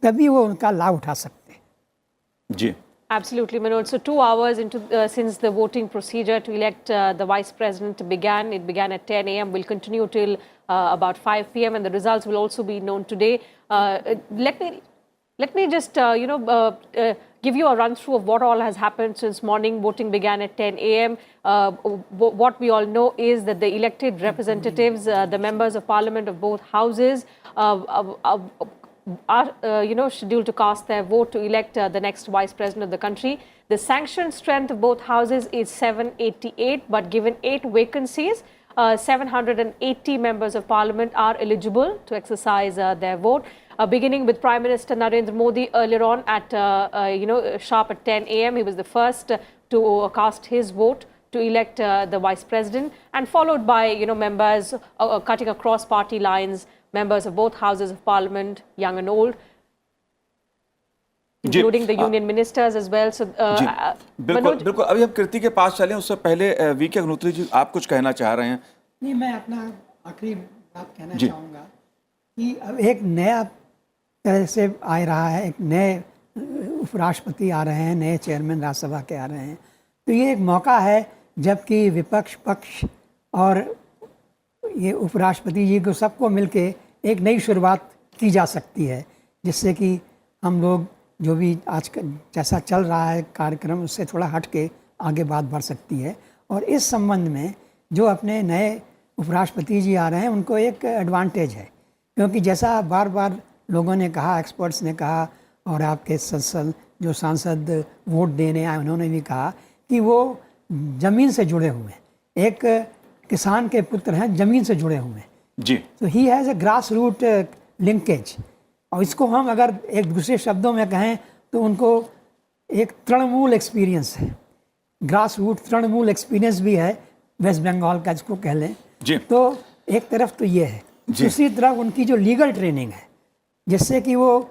तभी वो उनका लाभ उठा सकते हैं। जी, Absolutely, Manoj. So 2 hours into since the voting procedure to elect the vice president began. It began at 10 a.m. Will continue till about 5 p.m. and the results will also be known today. Let me just give you a run through of what all has happened since morning. Voting began at 10 a.m. What we all know is that the elected representatives, the members of parliament of both houses, are scheduled to cast their vote to elect the next vice president of the country. The sanctioned strength of both houses is 788, but given 8 vacancies, 780 members of parliament are eligible to exercise their vote. Beginning with Prime Minister Narendra Modi earlier on at sharp at 10 a.m. He was the first to cast his vote to elect the vice president, and followed by members cutting across party lines, members of both houses of parliament, young and old, including the union ministers as well. So, बिल्कुल बिल्कुल। अभी हम कृति के पास चलें, उससे पहले VK Agnihotri ji, आप कुछ कहना चाह रहे हैं? नहीं, मैं अपना आखिरी बात कहना चाहूँगा कि अब एक नया तरह से आ रहा है, एक नए उपराष्ट्रपति आ रहे हैं, नए चेयरमैन राज्यसभा के आ रहे हैं, तो ये एक मौका है जबकि विपक्ष पक्ष और ये उपराष्ट्रपति जी को सबको मिलके एक नई शुरुआत की जा सकती है, जिससे कि हम लोग जो भी आज का जैसा चल रहा है कार्यक्रम उससे थोड़ा हट के आगे बात बढ़ सकती है। और इस संबंध में जो अपने नए उपराष्ट्रपति जी आ रहे हैं उनको एक एडवांटेज है, क्योंकि जैसा बार बार लोगों ने कहा, एक्सपर्ट्स ने कहा और आपके सांसद वोट देने आए उन्होंने भी कहा कि वो ज़मीन से जुड़े हुए हैं, एक किसान के पुत्र हैं, ज़मीन से जुड़े हुए हैं जी। तो he has a grass root linkage, और इसको हम अगर एक दूसरे शब्दों में कहें तो उनको एक तृणमूल एक्सपीरियंस है, ग्रास रूट तृणमूल एक्सपीरियंस भी है वेस्ट बंगाल का, जिसको कह लें जी। तो एक तरफ तो ये है, दूसरी तरफ उनकी जो लीगल ट्रेनिंग है, जिससे कि वो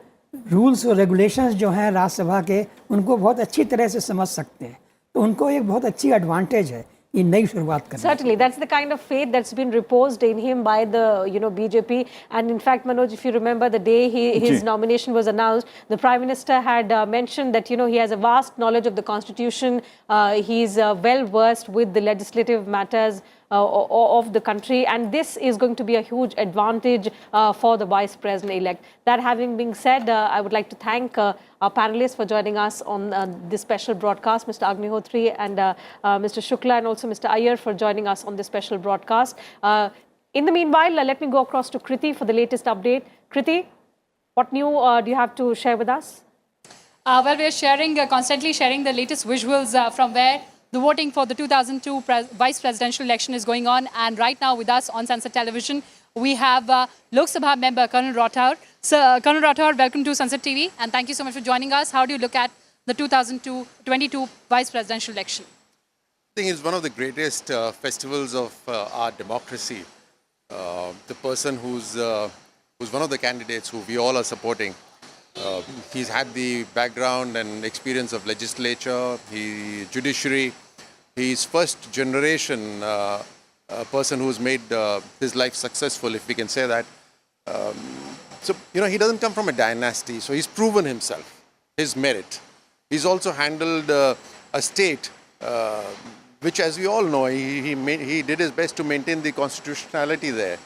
रूल्स और रेगुलेशंस जो हैं राज्यसभा के उनको बहुत अच्छी तरह से समझ सकते हैं, तो उनको एक बहुत अच्छी एडवांटेज है ये नई शुरुआत करने। Certainly, that's the kind of faith that's been reposed in him by the BJP. And in fact, Manoj, if you remember the day his nomination was announced, the Prime Minister had mentioned that he has a vast knowledge of the Constitution. He's well versed with the legislative matters of the country, and this is going to be a huge advantage for the Vice President-elect. That having been said, I would like to thank our panelists for joining us on this special broadcast, Mr. Agnihotri and Mr. Shukla, and also Mr. Iyer for joining us on this special broadcast. In the meanwhile, let me go across to Kriti for the latest update. Kriti, what new do you have to share with us? Well, we are constantly sharing the latest visuals from where the voting for the 2002 vice presidential election is going on. And right now with us on Sansad television, we have Lok Sabha member Colonel Rathore. Sir, Colonel Rathore, welcome to Sansad TV and thank you so much for joining us. How do you look at the 2022 vice presidential election? I think it's one of the greatest festivals of our democracy. The person who's one of the candidates who we all are supporting, he's had the background and experience of legislature, judiciary. He's first generation person who's made his life successful, if we can say that. So, he doesn't come from a dynasty, so he's proven himself, his merit. He's also handled a state which, as we all know, he did his best to maintain the constitutionality there.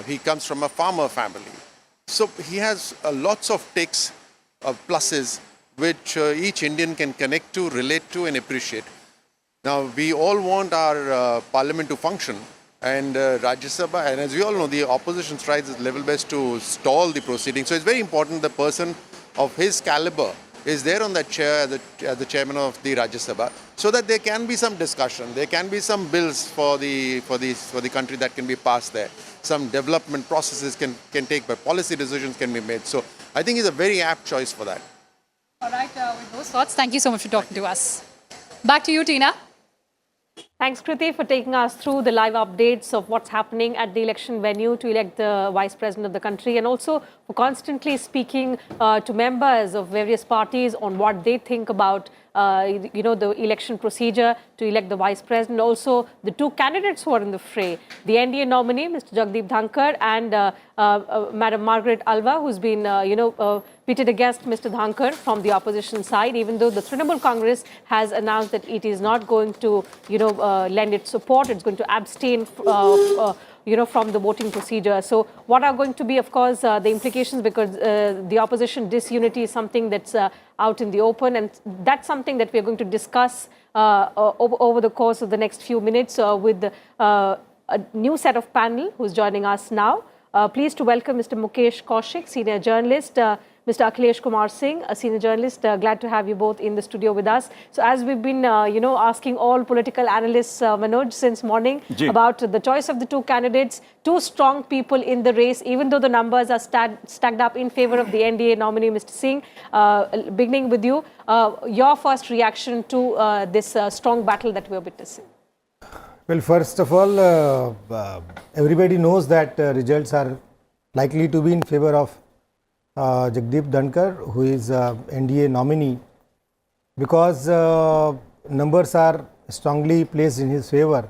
He comes from a farmer family. So he has lots of ticks, pluses, which each Indian can connect to, relate to and appreciate. Now, we all want our parliament to function, and Rajya Sabha, and as we all know, the opposition tries its level best to stall the proceedings. So it's very important the person of his caliber is there on that chair as the chairman of the Rajya Sabha, so that there can be some discussion, there can be some bills for the country that can be passed there. Some development processes can take, but policy decisions can be made. So I think he's a very apt choice for that. All right, with those thoughts, thank you so much for talking to us. Back to you, Tina. Thanks, Kriti, for taking us through the live updates of what's happening at the election venue to elect the Vice President of the country, and also for constantly speaking to members of various parties on what they think about the election procedure to elect the vice president. Also, the two candidates who are in the fray, the NDA nominee, Mr. Jagdeep Dhankar, and Madam Margaret Alva, who's been, pitted against Mr. Dhankar from the opposition side, even though the Trinamool Congress has announced that it is not going to, lend its support. It's going to abstain from the voting procedure. So what are going to be, of course, the implications, because the opposition disunity is something that's out in the open, and that's something that we're going to discuss over the course of the next few minutes with a new set of panel who's joining us now. Pleased to welcome Mr. Mukesh Kaushik, senior journalist, Mr. Akhilesh Kumar Singh, a senior journalist. Glad to have you both in the studio with us. So as we've been, asking all political analysts, Manoj, since morning about the choice of the two candidates, two strong people in the race, even though the numbers are stacked up in favor of the NDA nominee, Mr. Singh. Beginning with you, your first reaction to this strong battle that we're witnessing. Well, first of all, everybody knows that results are likely to be in favor of Jagdeep Dhankar, who is NDA nominee, because numbers are strongly placed in his favor.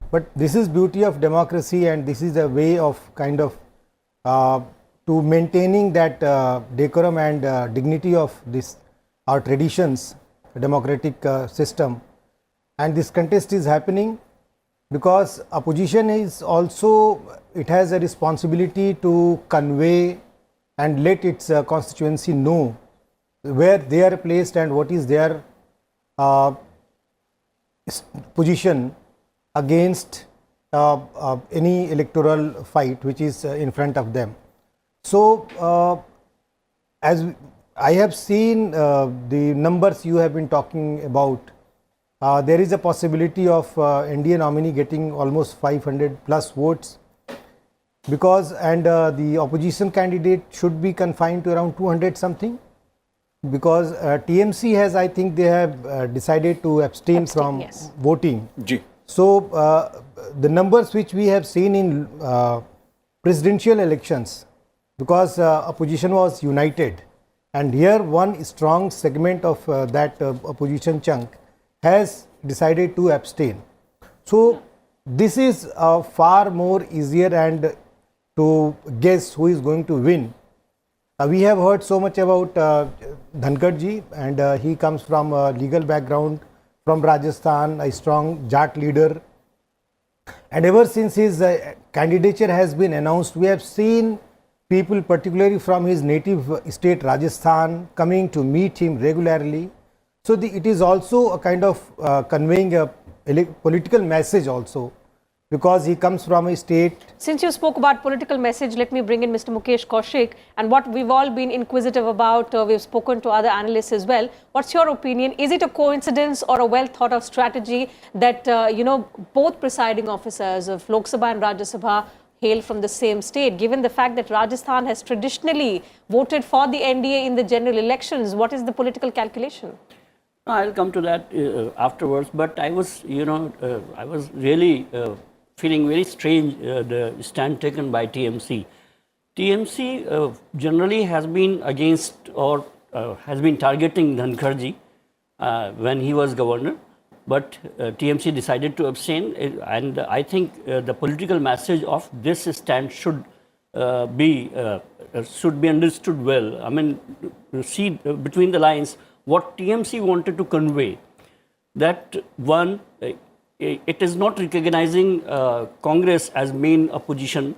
But this is beauty of democracy, and this is a way of kind of to maintaining that decorum and dignity of this our traditions, democratic system. And this contest is happening because opposition is also, it has a responsibility to convey and let its constituency know where they are placed and what is their position against any electoral fight which is in front of them. So, as I have seen the numbers you have been talking about, there is a possibility of NDA nominee getting almost 500 plus votes, because the opposition candidate should be confined to around 200 something, because TMC has, I think they have decided to abstain from voting. So the numbers which we have seen in presidential elections, because opposition was united, and here one strong segment of that opposition chunk has decided to abstain. So this is far more easier and to guess who is going to win. We have heard so much about Dhankar ji, and he comes from a legal background from Rajasthan, a strong Jat leader. And ever since his candidature has been announced, we have seen people, particularly from his native state Rajasthan, coming to meet him regularly. So it is also a kind of conveying a political message also, because he comes from a state. Since you spoke about political message, let me bring in Mr. Mukesh Kaushik, and what we've all been inquisitive about, we've spoken to other analysts as well. What's your opinion? Is it a coincidence or a well thought of strategy that, both presiding officers of Lok Sabha and Rajya Sabha hail from the same state, given the fact that Rajasthan has traditionally voted for the NDA in the general elections? What is the political calculation? I'll come to that afterwards, but I was, I was really feeling very strange the stand taken by TMC. TMC generally has been against or has been targeting Dhankarji when he was governor, but TMC decided to abstain, and I think the political message of this stand should be understood well. I mean, see between the lines what TMC wanted to convey, that one, it is not recognizing Congress as main opposition.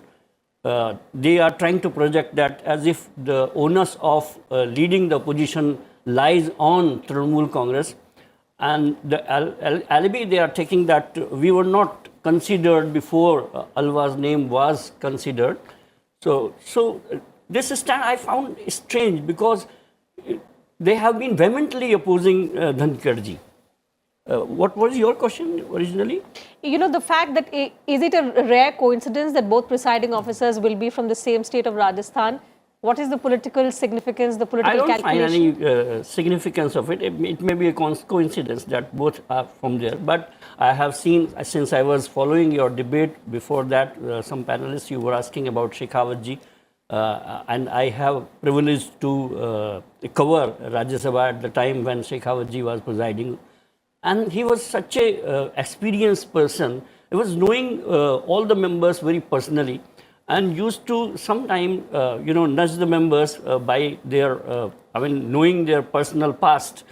They are trying to project that as if the onus of leading the opposition lies on Trinamool Congress, and the alibi they are taking that we were not considered before Alva's name was considered. So this stand I found strange, because they have been vehemently opposing Dhankarji. What was your question originally? The fact that, is it a rare coincidence that both presiding officers will be from the same state of Rajasthan? What is the political significance, the political calculation? I don't find any significance of it. It may be a coincidence that both are from there. But I have seen, since I was following your debate before that, some panelists, you were asking about Shekhawat ji. and I have privilege to cover Rajya Sabha at the time when Shekhawat ji was presiding. And he was such a experienced person. He was knowing all the members very personally, and used to sometime, nudge the members by their, knowing their personal past.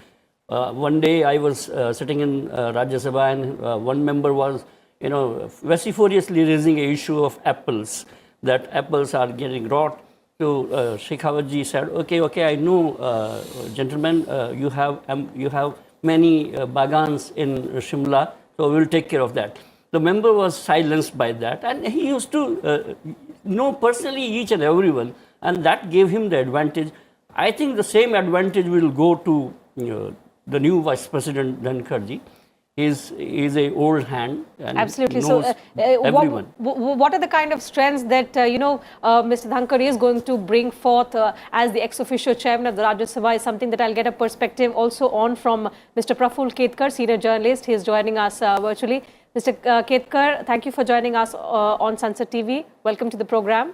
One day I was sitting in Rajya Sabha, and one member was, vociferously raising an issue of apples, that apples are getting rot. So Shekhawat ji said, okay, I know, gentlemen, you have many bagans in Shimla, so we'll take care of that. The member was silenced by that, and he used to know personally each and everyone, and that gave him the advantage. I think the same advantage will go to the new Vice President Dhankar ji. He's a old hand and Absolutely. knows So, everyone. what are the kind of strengths that Mr. Dhankar is going to bring forth as the ex-officio chairman of the Rajya Sabha? Is something that I'll get a perspective also on from Mr. Praful Ketkar, senior journalist. He is joining us virtually. Mr. Ketkar, thank you for joining us on Sansad TV. Welcome to the program.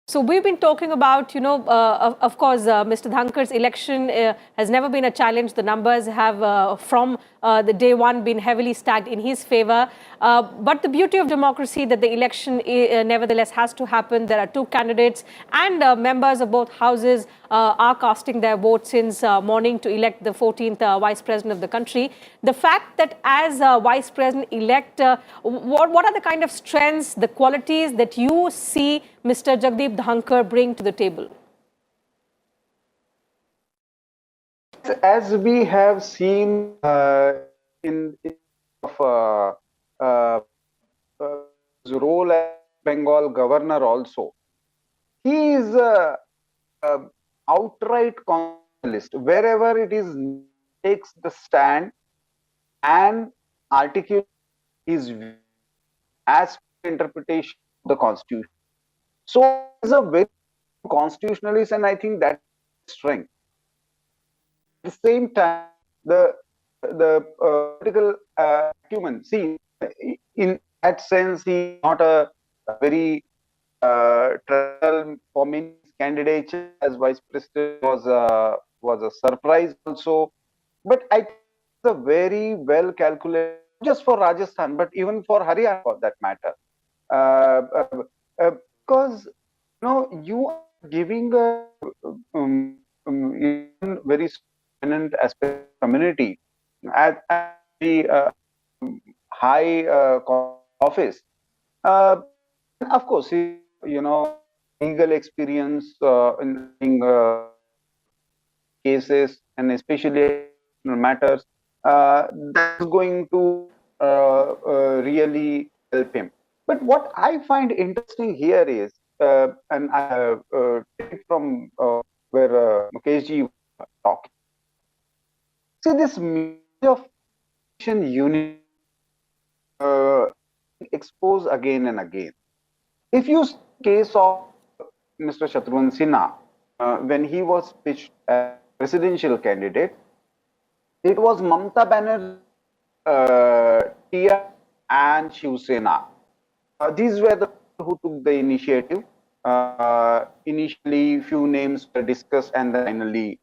So we've been talking about, of course, Mr. Dhankar's election has never been a challenge. The numbers have, from the day one, been heavily stacked in his favor. But the beauty of democracy that the election nevertheless has to happen. There are two candidates, and members of both houses are casting their vote since morning to elect the 14th Vice President of the country. The fact that as Vice President-elect, what are the kind of strengths, the qualities that you see Mr. Jagdeep Dhankar bring to the table? As we have seen in his role as Bengal governor also, he is outright constitutionalist. Wherever it is, takes the stand and articulates his view as interpretation of the constitution. So he is a very constitutionalist, and I think that's strength. At the same time, the political acumen. See, in that sense, he is not a very traditional for many candidature as vice president was a surprise also. But I think it's a very well calculated, not just for Rajasthan, but even for Haryana for that matter, because you are giving a very prominent aspect of community at the high office. Of course, legal experience in cases and especially matters that's going to really help him. But what I find interesting here is, and I take it from where Mukesh ji was talking. See, this message of unity exposed again and again. If you see the case of Mr. Shatrughan Sinha, when he was pitched as presidential candidate, it was Mamata Banerjee, TR and Shiv Sena. These were the people who took the initiative. Initially, few names were discussed, and then finally.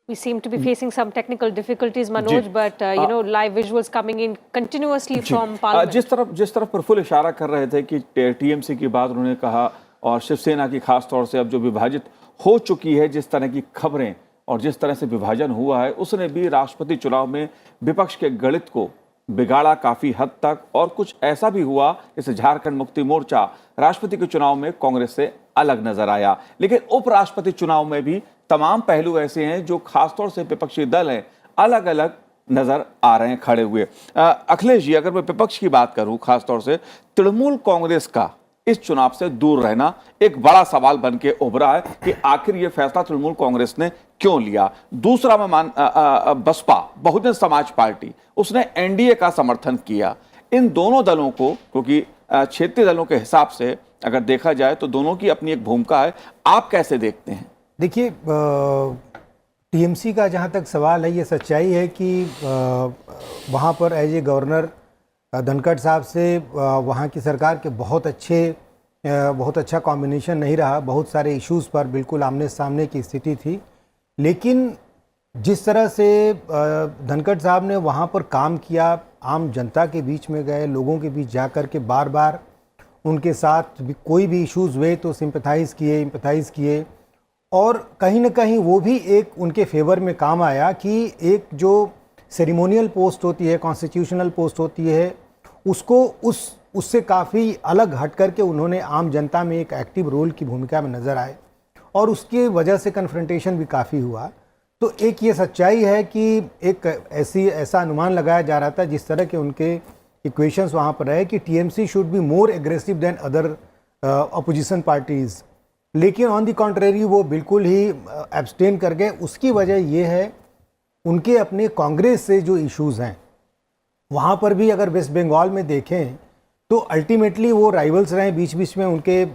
We seem to be facing some technical difficulties, Manoj, but live visuals coming in continuously from Parliament. जिस तरफ प्रफुल्ल इशारा कर रहे थे कि TMC की बात उन्होंने कहा, और शिवसेना की खास तौर से अब जो विभाजित हो चुकी है, जिस तरह की खबरें और जिस तरह से विभाजन हुआ है, उसने भी राष्ट्रपति चुनाव में विपक्ष के गणित को बिगाड़ा काफी हद तक। और कुछ ऐसा भी हुआ जैसे झारखंड मुक्ति मोर्चा राष्ट्रपति के चुनाव में कांग्रेस से अलग नजर आया, लेकिन उपराष्ट्रपति चुनाव में भी तमाम पहलू ऐसे हैं जो खासतौर से विपक्षी दल हैं अलग अलग नजर आ रहे हैं खड़े हुए। अखिलेश जी, अगर मैं विपक्ष की बात करूं, खासतौर से तृणमूल कांग्रेस का इस चुनाव से दूर रहना एक बड़ा सवाल बन के उभरा है कि आखिर ये फैसला तृणमूल कांग्रेस ने क्यों लिया। दूसरा, मैं बसपा बहुजन समाज पार्टी, उसने एनडीए का समर्थन किया। इन दोनों दलों को, क्योंकि क्षेत्रीय दलों के हिसाब से अगर देखा जाए तो दोनों की अपनी एक भूमिका है, आप कैसे देखते हैं? देखिए, टीएमसी का जहाँ तक सवाल है, ये सच्चाई है कि वहाँ पर एज ए गवर्नर धनखड़ साहब से वहाँ की सरकार के बहुत अच्छा कॉम्बिनेशन नहीं रहा। बहुत सारे इश्यूज़ पर बिल्कुल आमने सामने की स्थिति थी, लेकिन जिस तरह से धनखड़ साहब ने वहाँ पर काम किया, आम जनता के बीच में गए, लोगों के बीच जा कर के बार बार उनके साथ भी कोई भी इश्यूज़ हुए तो सिंपैथाइज़ किए और कहीं ना कहीं वो भी एक उनके फेवर में काम आया कि एक जो सेरिमोनियल पोस्ट होती है, कॉन्स्टिट्यूशनल पोस्ट होती है, उसको उससे काफ़ी अलग हट करके उन्होंने आम जनता में एक एक्टिव रोल की भूमिका में नज़र आए और उसकी वजह से कन्फ्रंटेशन भी काफ़ी हुआ। तो एक ये सच्चाई है कि एक ऐसा अनुमान लगाया जा रहा था, जिस तरह के उनके इक्वेशंस वहाँ पर रहे, कि TMC should be more aggressive than other opposition parties, लेकिन ऑन द कॉन्ट्रेरी वो बिल्कुल ही एब्सटेन कर गए। उसकी वजह ये है उनके अपने कांग्रेस से जो इश्यूज़ हैं, वहाँ पर भी अगर वेस्ट बंगाल में देखें तो अल्टीमेटली वो राइवल्स रहे, बीच बीच में उनके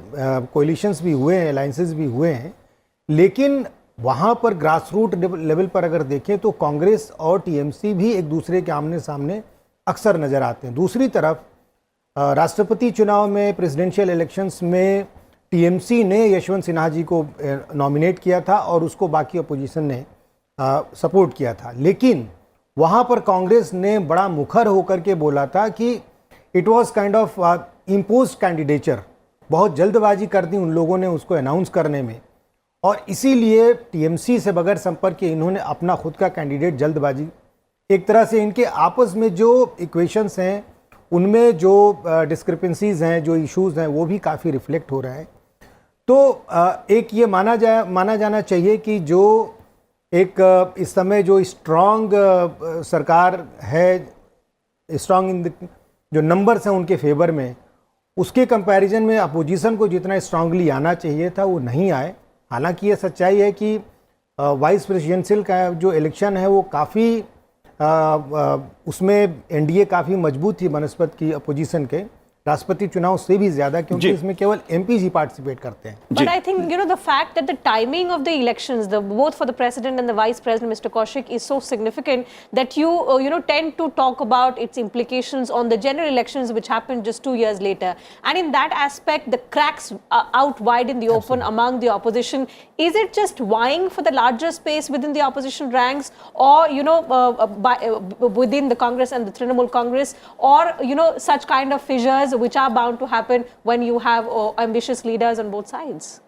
कोलिशंस भी हुए हैं, अलायंसेस भी हुए हैं, लेकिन वहाँ पर ग्रास रूट लेवल पर अगर देखें तो कांग्रेस और टीएमसी भी एक दूसरे के आमने सामने अक्सर नज़र आते हैं। दूसरी तरफ राष्ट्रपति चुनाव में, प्रेसिडेंशियल इलेक्शंस में टीएमसी ने यशवंत सिन्हा जी को नॉमिनेट किया था और उसको बाकी अपोजिशन ने सपोर्ट किया था, लेकिन वहाँ पर कांग्रेस ने बड़ा मुखर होकर के बोला था कि it was kind of imposed candidature. बहुत जल्दबाजी कर दी उन लोगों ने उसको अनाउंस करने में, और इसीलिए टीएमसी से बगैर संपर्क के इन्होंने अपना खुद का कैंडिडेट जल्दबाजी, एक तरह से इनके आपस में जो इक्वेशंस हैं उनमें जो डिस्क्रिपेंसीज हैं, जो इश्यूज़ हैं, वो भी काफ़ी रिफ्लेक्ट हो रहा है। तो एक ये माना जाना चाहिए कि जो एक इस समय जो स्ट्रॉन्ग सरकार है, स्ट्रॉन्ग इन जो नंबर्स हैं उनके फेवर में, उसके कंपैरिजन में अपोजिशन को जितना स्ट्रांगली आना चाहिए था वो नहीं आए। हालांकि ये सच्चाई है कि वाइस प्रेसिडेंशियल का जो इलेक्शन है वो काफ़ी उसमें एनडीए काफ़ी मजबूत थी बनस्पत की अपोजिशन के, राष्ट्रपति चुनाव से भी ज्यादा, क्योंकि इसमें केवल एमपीज ही पार्टिसिपेट करते हैं। But I think, you know, the fact that the timing of the elections, both for the president and the vice president, Mr. Kaushik, is so significant that you tend to talk about its implications on the general elections which happened just 2 years later. And in that aspect, the cracks are out wide in the open among the opposition. Is it just vying for the larger space within the opposition ranks, or within the Congress and the Trinamool Congress, or such kind of fissures which are bound to happen when you have ambitious leaders on both sides?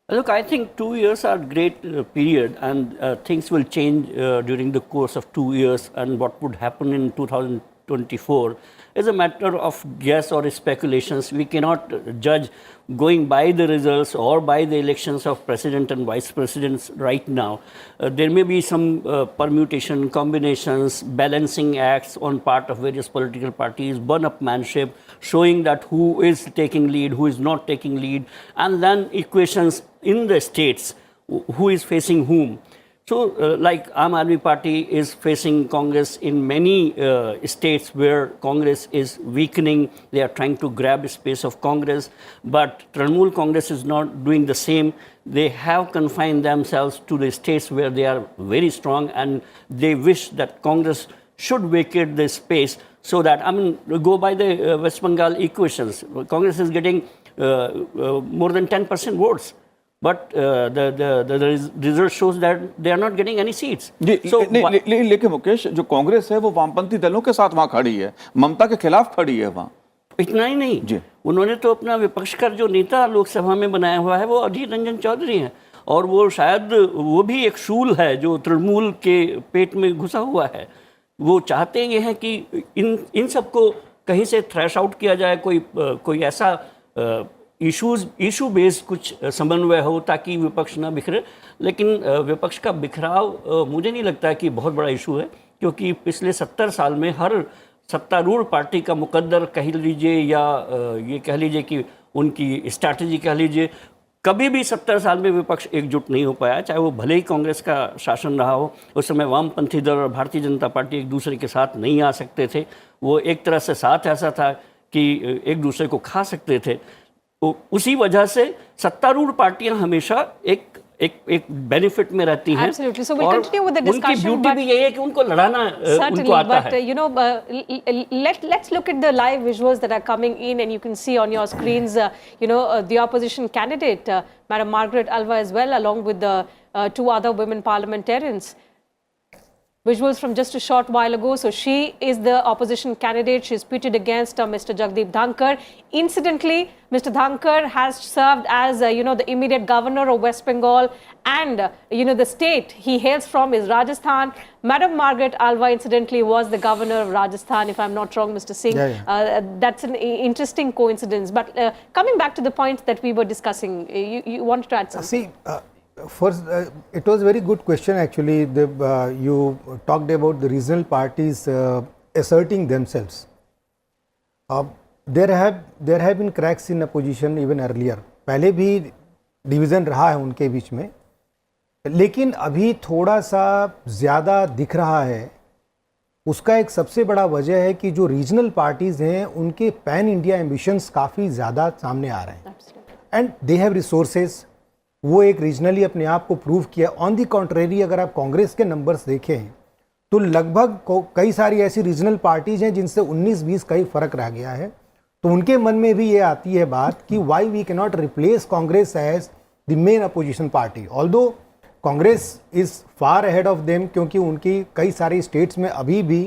Look, I think 2 years are a great period, and things will change during the course of 2 years, and what would happen in 2024 is a matter of guess or speculations. We cannot judge going by the results or by the elections of president and vice presidents right now. There may be some permutation, combinations, balancing acts on part of various political parties, burn-upmanship, showing that who is taking lead, who is not taking lead, and then equations in the states, who is facing whom. So, like Aam Aadmi Party is facing Congress in many states where Congress is weakening. They are trying to grab space of Congress, but Trinamool Congress is not doing the same. They have confined themselves to the states where they are very strong, and they wish that Congress should vacate the space so that, go by the West Bengal equations. Congress is getting more than 10% votes. But the result shows that they are not getting any seats. लेकिन मुकेश, जो कांग्रेस है वो वामपंथी दलों के साथ वहाँ खड़ी है, ममता के खिलाफ खड़ी है वहाँ। इतना ही नहीं जी, उन्होंने तो अपना विपक्ष का जो नेता लोकसभा में बनाया हुआ है वो अधीर रंजन चौधरी हैं, और वो शायद वो भी एक शूल है जो तृणमूल के पेट में घुसा हुआ है। वो चाहते ये हैं कि इन सबको कहीं से थ्रैश आउट किया जाए, कोई ऐसा इशू बेस्ड कुछ समन्वय हो ताकि विपक्ष ना बिखरे। लेकिन विपक्ष का बिखराव मुझे नहीं लगता है कि बहुत बड़ा इशू है, क्योंकि पिछले 70 साल में हर सत्तारूढ़ पार्टी का मुकद्दर कह लीजिए या ये कह लीजिए कि उनकी स्ट्रैटेजी कह लीजिए, कभी भी 70 साल में विपक्ष एकजुट नहीं हो पाया, चाहे वो भले ही कांग्रेस का शासन रहा हो। उस समय वामपंथी दल और भारतीय जनता पार्टी एक दूसरे के साथ नहीं आ सकते थे। वो एक तरह से साथ ऐसा था कि एक दूसरे को खा सकते थे। उसी वजह से सत्तारूढ़ पार्टियां हमेशा एक एक बेनिफिट में रहती हैं। Absolutely. So we'll और continue with the उनकी discussion, ब्यूटी but- भी यही है कि उनको लड़ाना Certainly, उनको आता but है। you know, let's look at the live visuals that are coming in, and you can see on your screens, the opposition candidate, Madam Margaret Alva, as well, along with the two other women parliamentarians. Visuals from just a short while ago. So she is the opposition candidate. She's pitted against Mr. Jagdeep Dhankar. Incidentally, Mr. Dhankar has served as, the immediate governor of West Bengal, and, the state he hails from is Rajasthan. Madam Margaret Alva, incidentally, was the governor of Rajasthan, if I'm not wrong, Mr. Singh. That's an interesting coincidence. But coming back to the point that we were discussing, you wanted to add something. See, first, it was a very good question actually. You talked about the regional parties asserting themselves. There have been cracks in opposition even earlier. पहले भी division रहा है उनके बीच में, लेकिन अभी थोड़ा सा ज़्यादा दिख रहा है। उसका एक सबसे बड़ा वजह है कि जो रीजनल पार्टीज़ हैं उनके पैन इंडिया एम्बिशंस काफ़ी ज़्यादा सामने आ रहे हैं, एंड दे हैव रिसोर्सेज। वो एक रीजनली अपने आप को प्रूव किया। ऑन दी कॉन्ट्रेरी, अगर आप कांग्रेस के नंबर्स देखें तो लगभग कई सारी ऐसी रीजनल पार्टीज हैं जिनसे 19-20 का ही फर्क रह गया है। तो उनके मन में भी ये आती है बात कि why we can not replace Congress as the main opposition party, although Congress is far ahead of them, क्योंकि उनकी कई सारी स्टेट्स में अभी भी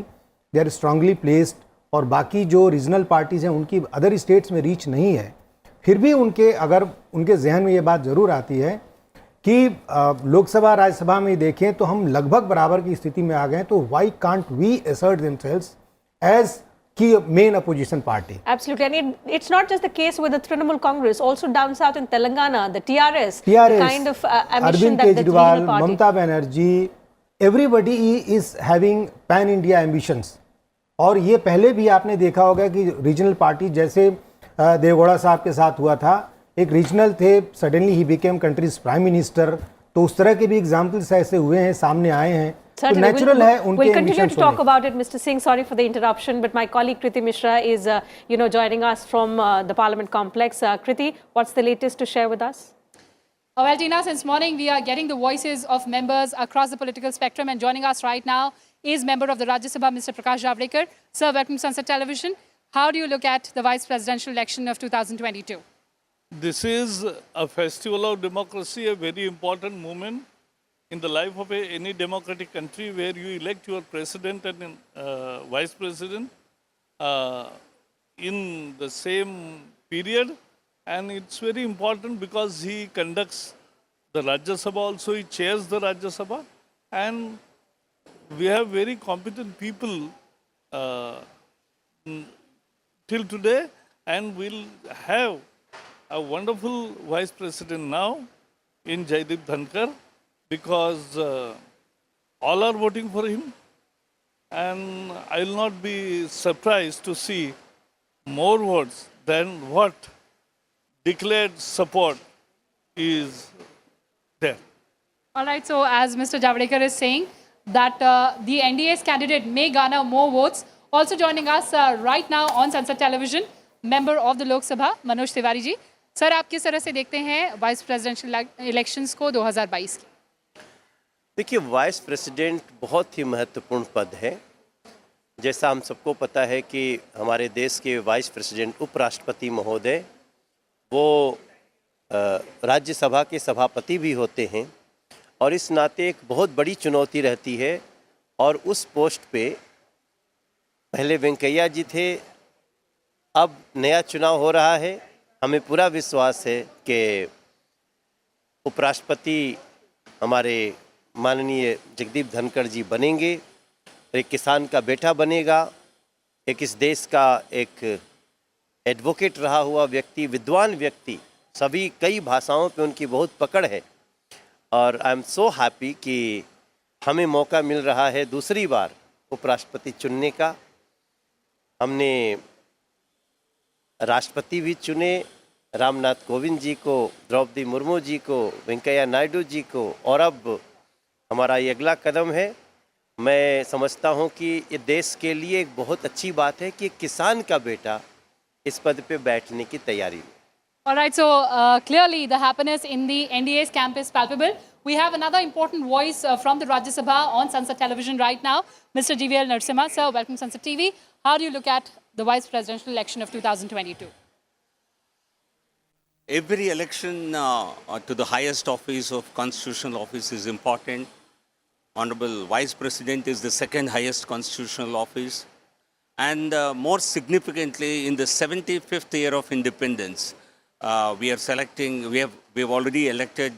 दे आर स्ट्रांगली प्लेस्ड, और बाकी जो रीजनल पार्टीज हैं उनकी अदर स्टेट्स में रीच नहीं है। फिर भी उनके जहन में ये बात ज़रूर आती है कि लोकसभा राज्यसभा में देखें तो हम लगभग बराबर की स्थिति में आ गए, तो why can't we assert themselves as की main opposition party. Absolutely, and it's not just the case with the Trinamool Congress, also down south in Telangana, the TRS, the kind of ambition Arvind that the Kejriwal, regional party. Mamata Banerjee, everybody is having pan India ambitions। और ये पहले भी आपने देखा होगा कि regional party, जैसे देवगौड़ा साहब के साथ हुआ था, एक रीजनल थे, suddenly he became countries prime minister, तो उस तरह के भी एग्जाम्पल्स ऐसे हुए हैं, सामने आए हैं। तो नेचुरल है उनके We'll continue to talk about it, Mr. Singh. Sorry for the interruption, but my colleague Kriti Mishra is, joining us from the Parliament complex. Kriti, what's the latest to share with us? Well, Tina, since morning we are getting the voices of members across the political spectrum, and joining us right now is member of the Rajya Sabha, Mr. Prakash Javadekar. Sir, welcome to Sansad Television. How do you look at the vice presidential election of 2022? This is a festival of democracy, a very important moment in the life of any democratic country, where you elect your president and vice president in the same period. And it's very important because he conducts the Rajya Sabha also, he chairs the Rajya Sabha, and we have very competent people till today, and we'll have a wonderful vice president now in Jagdeep Dhankar, because all are voting for him, and I will not be surprised to see more votes than what declared support is there. All right, so as Mr. Javadekar is saying that the NDA's candidate may garner more votes. Also joining us right now on Sansad Television, member of the Lok Sabha, Manoj Tiwari ji. Sir, आप किस तरह से देखते हैं vice presidential elections को 2022 की? देखिए, vice president बहुत ही महत्वपूर्ण पद है। जैसा हम सबको पता है कि हमारे देश के वाइस प्रेसिडेंट उपराष्ट्रपति महोदय वो राज्यसभा के सभापति भी होते हैं, और इस नाते एक बहुत बड़ी चुनौती रहती है। और उस पोस्ट पे पहले वेंकैया जी थे, अब नया चुनाव हो रहा है। हमें पूरा विश्वास है कि उपराष्ट्रपति हमारे माननीय जगदीप धनखड़ जी बनेंगे, एक किसान का बेटा बनेगा, एक इस देश का एक एडवोकेट रहा हुआ व्यक्ति, विद्वान व्यक्ति, सभी कई भाषाओं पे उनकी बहुत पकड़ है। और आई एम सो हैप्पी कि हमें मौका मिल रहा है दूसरी बार उपराष्ट्रपति चुनने का। हमने राष्ट्रपति भी चुने, रामनाथ कोविंद जी को, द्रौपदी मुर्मू जी को, वेंकैया नायडू जी को, और अब हमारा ये अगला कदम है। मैं समझता हूँ कि ये देश के लिए एक बहुत अच्छी बात है कि किसान का बेटा इस पद पे बैठने की तैयारी में। All right, so clearly the happiness in the NDA's camp is palpable. We have another important voice from the Rajya Sabha on Sansad television right now, Mr. GVL Narasimha. Sir, welcome to Sansad TV. How do you look at the vice presidential election of 2022? Every election to the highest office of constitutional office is important. Honorable Vice President is the second highest constitutional office. And more significantly, in the 75th year of independence, we are selecting, we have already elected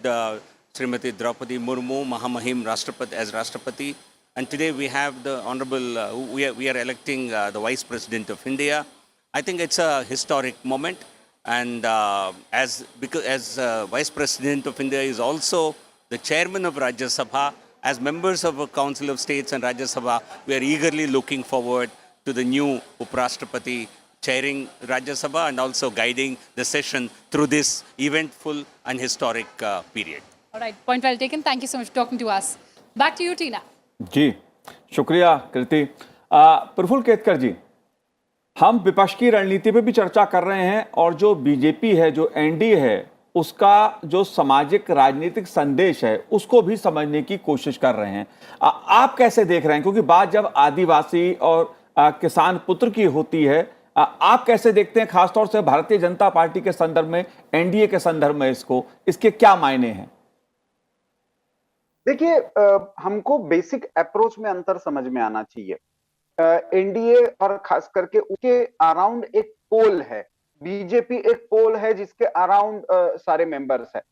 Srimati Draupadi Murmu, Mahamahim Rashtrapati as Rashtrapati. And today we have the Honorable, we are electing the Vice President of India. I think it's a historic moment. And as Vice President of India is also the Chairman of Rajya Sabha, as members of a Council of States and Rajya Sabha, we are eagerly looking forward to the new Uprashtrapati chairing Rajya Sabha and also guiding the session through this eventful and historic period. All right, point well taken. Thank you so much for talking to us. Back to you, Tina. जी शुक्रिया कृति। प्रफुल्ल केतकर जी, हम विपक्ष की रणनीति पे भी चर्चा कर रहे हैं और जो बीजेपी है, जो एनडीए है, उसका जो सामाजिक राजनीतिक संदेश है उसको भी समझने की कोशिश कर रहे हैं। आप कैसे देख रहे हैं, क्योंकि बात जब आदिवासी और किसान पुत्र की होती है, आप कैसे देखते हैं खासतौर से भारतीय जनता पार्टी के संदर्भ में, एनडीए के संदर्भ में, इसके क्या मायने हैं? देखिए, हमको बेसिक अप्रोच में अंतर समझ में आना चाहिए। एनडीए और खास करके उसके अराउंड एक पोल है, बीजेपी एक पोल है जिसके अराउंड सारे मेंबर्स है।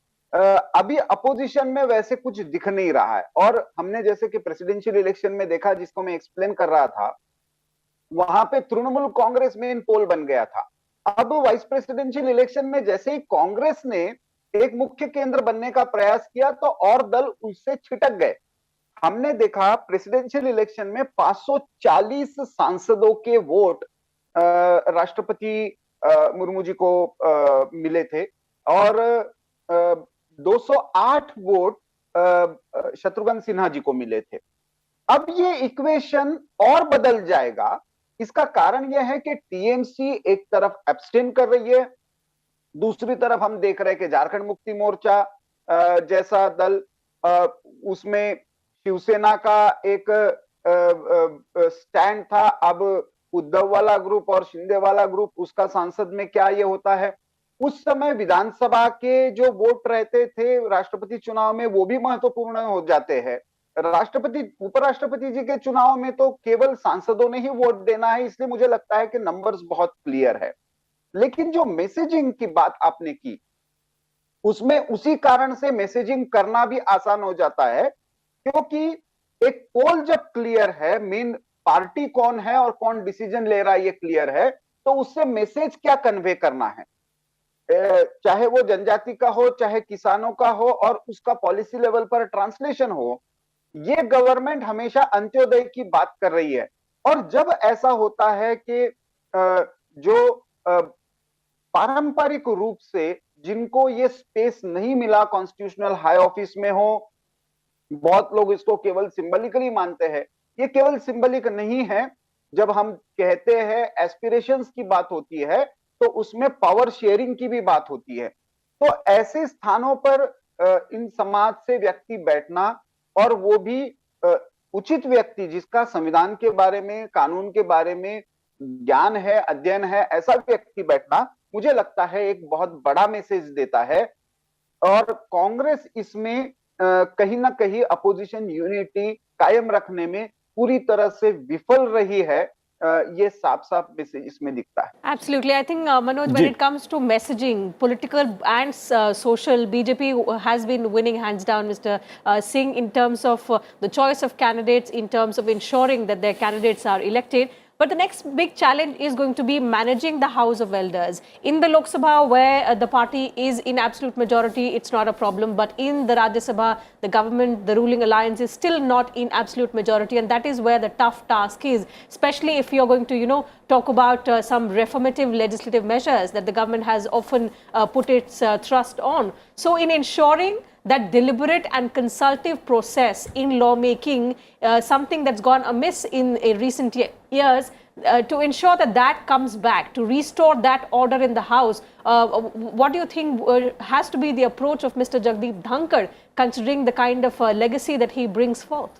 अभी अपोजिशन में वैसे कुछ दिख नहीं रहा है और हमने जैसे कि प्रेसिडेंशियल इलेक्शन में देखा, जिसको मैं एक्सप्लेन कर रहा था, वहां पे तृणमूल कांग्रेस मेन पोल बन गया था। अब वाइस प्रेसिडेंशियल इलेक्शन में जैसे ही कांग्रेस ने एक मुख्य केंद्र बनने का प्रयास किया तो और दल उससे छिटक गए। हमने देखा प्रेसिडेंशियल इलेक्शन में 540 सांसदों के वोट राष्ट्रपति मुर्मू जी को मिले थे और 208 वोट शत्रुघ्न सिन्हा जी को मिले थे। अब ये इक्वेशन और बदल जाएगा। इसका कारण यह है कि टीएमसी एक तरफ एब्स्टेन कर रही है, दूसरी तरफ हम देख रहे हैं कि झारखंड मुक्ति मोर्चा जैसा दल, उसमें शिवसेना का एक स्टैंड था। अब उद्धव वाला ग्रुप और शिंदे वाला ग्रुप, उसका सांसद में क्या ये होता है। उस समय विधानसभा के जो वोट रहते थे राष्ट्रपति चुनाव में वो भी महत्वपूर्ण हो जाते हैं। राष्ट्रपति उपराष्ट्रपति जी के चुनाव में तो केवल सांसदों ने ही वोट देना है, इसलिए मुझे लगता है कि नंबर्स बहुत क्लियर है। लेकिन जो मैसेजिंग की बात आपने की, उसमें उसी कारण से मैसेजिंग करना भी आसान हो जाता है, क्योंकि एक पोल जब क्लियर है, मेन पार्टी कौन है और कौन डिसीजन ले रहा है ये क्लियर है, तो उससे मैसेज क्या कन्वे करना है, चाहे वो जनजाति का हो, चाहे किसानों का हो, और उसका पॉलिसी लेवल पर ट्रांसलेशन हो। ये गवर्नमेंट हमेशा अंत्योदय की बात कर रही है और जब ऐसा होता है कि जो पारंपरिक रूप से जिनको ये स्पेस नहीं मिला कॉन्स्टिट्यूशनल हाई ऑफिस में हो, बहुत लोग इसको केवल सिंबलिकली मानते हैं। ये केवल सिंबलिक नहीं है। जब हम कहते हैं एस्पिरेशंस की बात होती है तो उसमें पावर शेयरिंग की भी बात होती है। तो ऐसे स्थानों पर इन समाज से व्यक्ति बैठना, और वो भी उचित व्यक्ति जिसका संविधान के बारे में, कानून के बारे में ज्ञान है, अध्ययन है, ऐसा व्यक्ति बैठना मुझे लगता है एक बहुत बड़ा मैसेज देता है। और कांग्रेस इसमें कहीं ना कहीं अपोजिशन यूनिटी कायम रखने में पूरी तरह से विफल रही है। ये साफ-साफ मैसेज इसमें दिखता है। Absolutely. I think, Manoj, when it comes to messaging, political and social, BJP has been winning hands down, Mr. Singh, in terms of the choice of candidates, in terms of ensuring that their candidates are elected. But the next big challenge is going to be managing the House of Elders. In the Lok Sabha, where the party is in absolute majority, it's not a problem. But in the Rajya Sabha, the government, the ruling alliance is still not in absolute majority. And that is where the tough task is, especially if you're going to, talk about some reformative legislative measures that the government has often put its thrust on. So in ensuring that deliberate and consultative process in lawmaking, something that's gone amiss in recent years, to ensure that that comes back, to restore that order in the House. What do you think has to be the approach of Mr. Jagdeep Dhankar, considering the kind of legacy that he brings forth?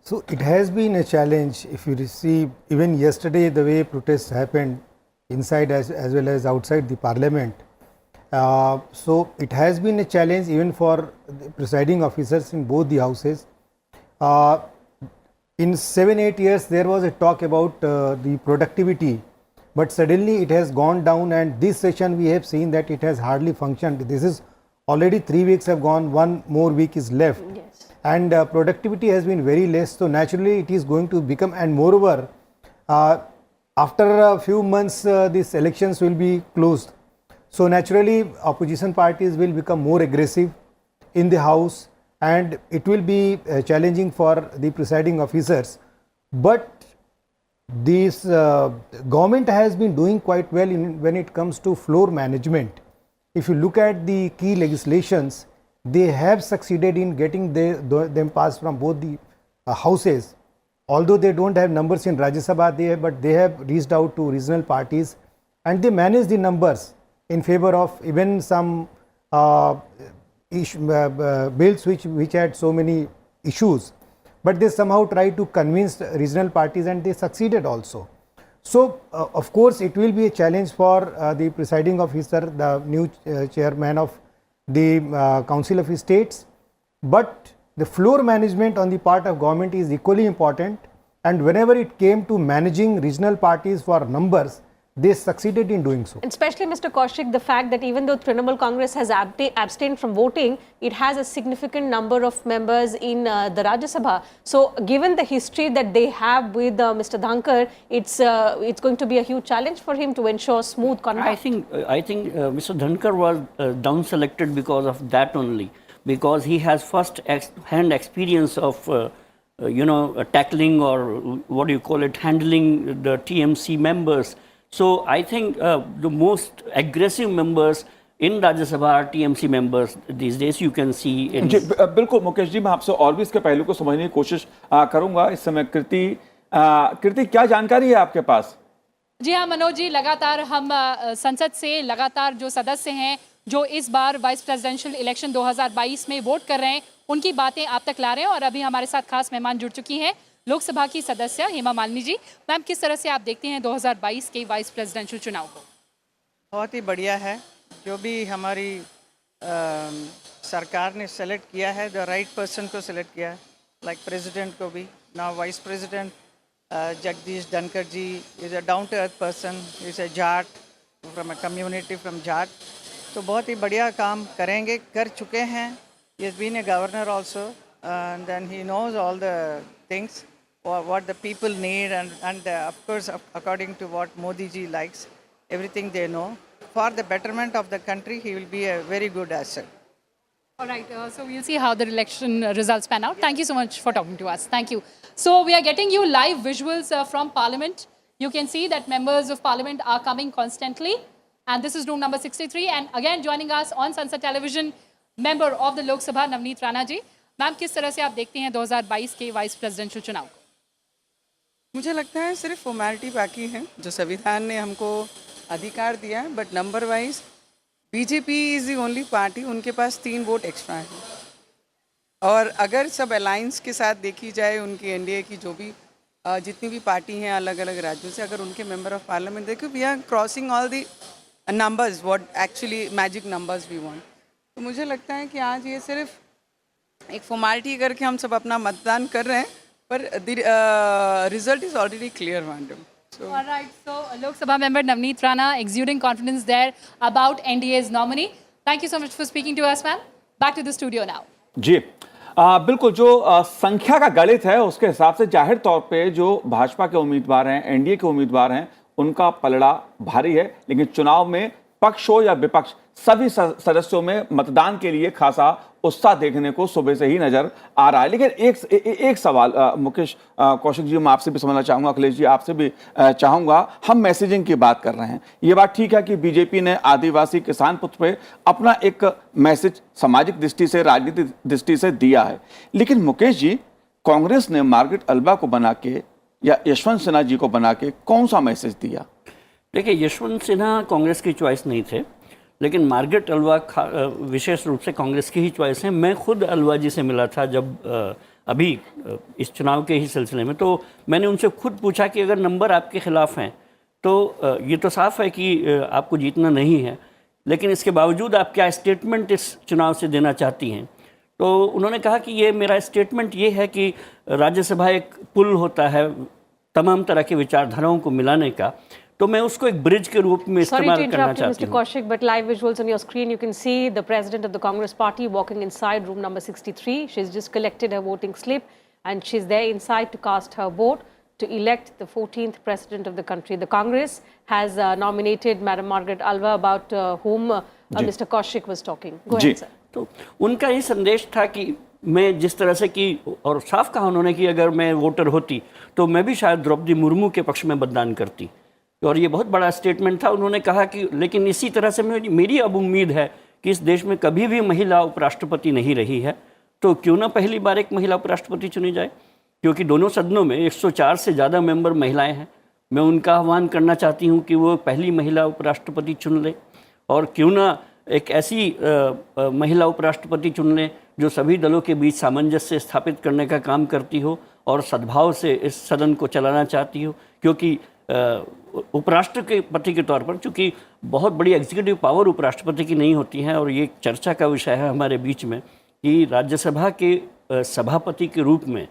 So it has been a challenge. If you receive, even yesterday, the way protests happened inside as well as outside the parliament. So it has been a challenge even for the presiding officers in both the houses. In 7-8 years, there was a talk about the productivity, but suddenly it has gone down, and this session we have seen that it has hardly functioned. This is already 3 weeks have gone, 1 more week is left. Yes. And productivity has been very less, so naturally it is going to become, and moreover, after a few months these elections will be closed. So naturally opposition parties will become more aggressive in the house, and it will be challenging for the presiding officers. But this government has been doing quite well when it comes to floor management. If you look at the key legislations, they have succeeded in getting them passed from both the houses. Although they don't have numbers in Rajya Sabha, but they have reached out to regional parties and they manage the numbers in favor of even some bills which had so many issues. But they somehow tried to convince regional parties, and they succeeded also. So of course it will be a challenge for the presiding officer, the new chairman of the Council of States. But the floor management on the part of government is equally important, and whenever it came to managing regional parties for numbers, they succeeded in doing so. Especially, Mr. Kaushik, the fact that even though Trinamool Congress has abstained from voting, it has a significant number of members in the Rajya Sabha. So, given the history that they have with Mr. Dhankar, it's going to be a huge challenge for him to ensure smooth conduct. I think Mr. Dhankar was down selected because of that only, because he has first-hand experience of tackling, or what do you call it, handling the TMC members. So I think the most aggressive members in Rajya Sabha are TMC members these days. You can see. जी बिल्कुल मुकेश जी, मैं आपसे और भी इसके पहलू को समझने की कोशिश करूंगा। इस समय कृति क्या जानकारी है आपके पास? जी हाँ मनोज जी, लगातार हम संसद से लगातार जो सदस्य हैं जो इस बार वाइस प्रेसिडेंशियल इलेक्शन 2022 में वोट कर रहे हैं, उनकी बातें आप तक ला रहे हैं। और अभी हमारे साथ खास मेहमान जुड़ चुकी हैं, लोकसभा की सदस्य हेमा मालिनी जी। मैम, किस तरह से आप देखते हैं 2022 के वाइस प्रेसिडेंशियल चुनाव को? बहुत ही बढ़िया है, जो भी हमारी सरकार ने सेलेक्ट किया है, द राइट पर्सन को सेलेक्ट किया है, लाइक प्रेसिडेंट को भी। Now vice president Jagdish Dhankhar ji is a down to earth person, is a Jat from a community from Jat. तो बहुत ही बढ़िया काम करेंगे, कर चुके हैं। He has been a governor also, and then he knows all the things what the people need, and of course according to what Modi ji likes, everything they know. For the betterment of the country, he will be a very good asset. All right, so we'll see how the election results pan out. Thank you so much for talking to us. Thank you. So we are getting you live visuals from Parliament. You can see that members of Parliament are coming constantly, and this is room number 63. And again joining us on Sansad Television, member of the Lok Sabha Navneet Rana ji. Ma'am, किस तरह से आप देखते हैं 2022 के vice presidential चुनाव को? मुझे लगता है सिर्फ फॉर्मेलिटी बाकी है, जो संविधान ने हमको अधिकार दिया है, but number wise BJP is the only party, उनके पास 3 वोट एक्स्ट्रा हैं। और अगर सब अलायंस के साथ देखी जाए, उनकी एनडीए की जो भी जितनी भी पार्टी हैं अलग अलग राज्यों से, अगर उनके मेंबर ऑफ पार्लियामेंट देखो, we are crossing all the numbers, what actually magic numbers we want. तो मुझे लगता है कि आज ये सिर्फ एक फॉर्मेलिटी करके हम सब अपना मतदान कर रहे हैं, पर result is already clear, madam. So, all right, so Lok Sabha member Navneet Rana exuding confidence there about NDA's nominee. Thank you so much for speaking to us, ma'am. Back to the studio now. जी बिल्कुल, जो संख्या का गणित है उसके हिसाब से जाहिर तौर पे जो भाजपा के उम्मीदवार हैं, एनडीए के उम्मीदवार हैं, उनका पलड़ा भारी है। लेकिन चुनाव में पक्ष हो या विपक्ष, सभी सदस्यों में मतदान के लिए खासा उत्साह देखने को सुबह से ही नजर आ रहा है। लेकिन एक सवाल मुकेश, कौशिक जी, मैं आपसे भी समझना चाहूंगा, अखिलेश जी आपसे भी चाहूंगा। हम मैसेजिंग की बात कर रहे हैं, ये बात ठीक है कि बीजेपी ने आदिवासी किसान पुत्र पे अपना एक मैसेज सामाजिक दृष्टि से, राजनीतिक दृष्टि से दिया है। लेकिन मुकेश जी, कांग्रेस ने मार्गरेट अल्वा को बना के या यशवंत सिन्हा जी को बना के कौन सा मैसेज दिया? देखिए, यशवंत सिन्हा कांग्रेस की चॉइस नहीं थे, लेकिन मार्गरेट अलवा विशेष रूप से कांग्रेस की ही चॉइस है। मैं खुद अलवा जी से मिला था जब अभी इस चुनाव के ही सिलसिले में, तो मैंने उनसे खुद पूछा कि अगर नंबर आपके खिलाफ हैं तो ये तो साफ है कि आपको जीतना नहीं है, लेकिन इसके बावजूद आप क्या स्टेटमेंट इस चुनाव से देना चाहती हैं? तो उन्होंने कहा कि ये मेरा स्टेटमेंट ये है कि राज्यसभा एक पुल होता है तमाम तरह के विचारधाराओं को मिलाने का, तो मैं उसको एक ब्रिज के रूप में इस्तेमाल करना चाहती हूँ। Mr. Kaushik, but live visuals on your screen, you can see the president of the Congress party walking inside room number 63. She's just collected her voting slip and she's there inside to cast her vote to elect the 14th president of the country. The Congress has nominated Madam Margaret Alva, about whom Mr. Kaushik was talking. Go ahead, sir. तो उनका ये संदेश था कि मैं जिस तरह से कि, और साफ कहा उन्होंने कि अगर मैं वोटर होती तो मैं भी शायद द्रौपदी मुर्मू के पक्ष में मतदान करती, और ये बहुत बड़ा स्टेटमेंट था। उन्होंने कहा कि लेकिन इसी तरह से मेरी अब उम्मीद है कि इस देश में कभी भी महिला उपराष्ट्रपति नहीं रही है, तो क्यों ना पहली बार एक महिला उपराष्ट्रपति चुनी जाए, क्योंकि दोनों सदनों में 104 से ज़्यादा मेंबर महिलाएं हैं। मैं उनका आह्वान करना चाहती हूं कि वो पहली महिला उपराष्ट्रपति चुन ले, और क्यों ना एक ऐसी महिला उपराष्ट्रपति चुन ले जो सभी दलों के बीच सामंजस्य स्थापित करने का काम करती हो और सद्भाव से इस सदन को चलाना चाहती हो, क्योंकि उपराष्ट्रपति के तौर पर चूँकि बहुत बड़ी एग्जीक्यूटिव पावर उपराष्ट्रपति की नहीं होती है, और ये चर्चा का विषय है हमारे बीच में कि राज्यसभा के सभापति के रूप में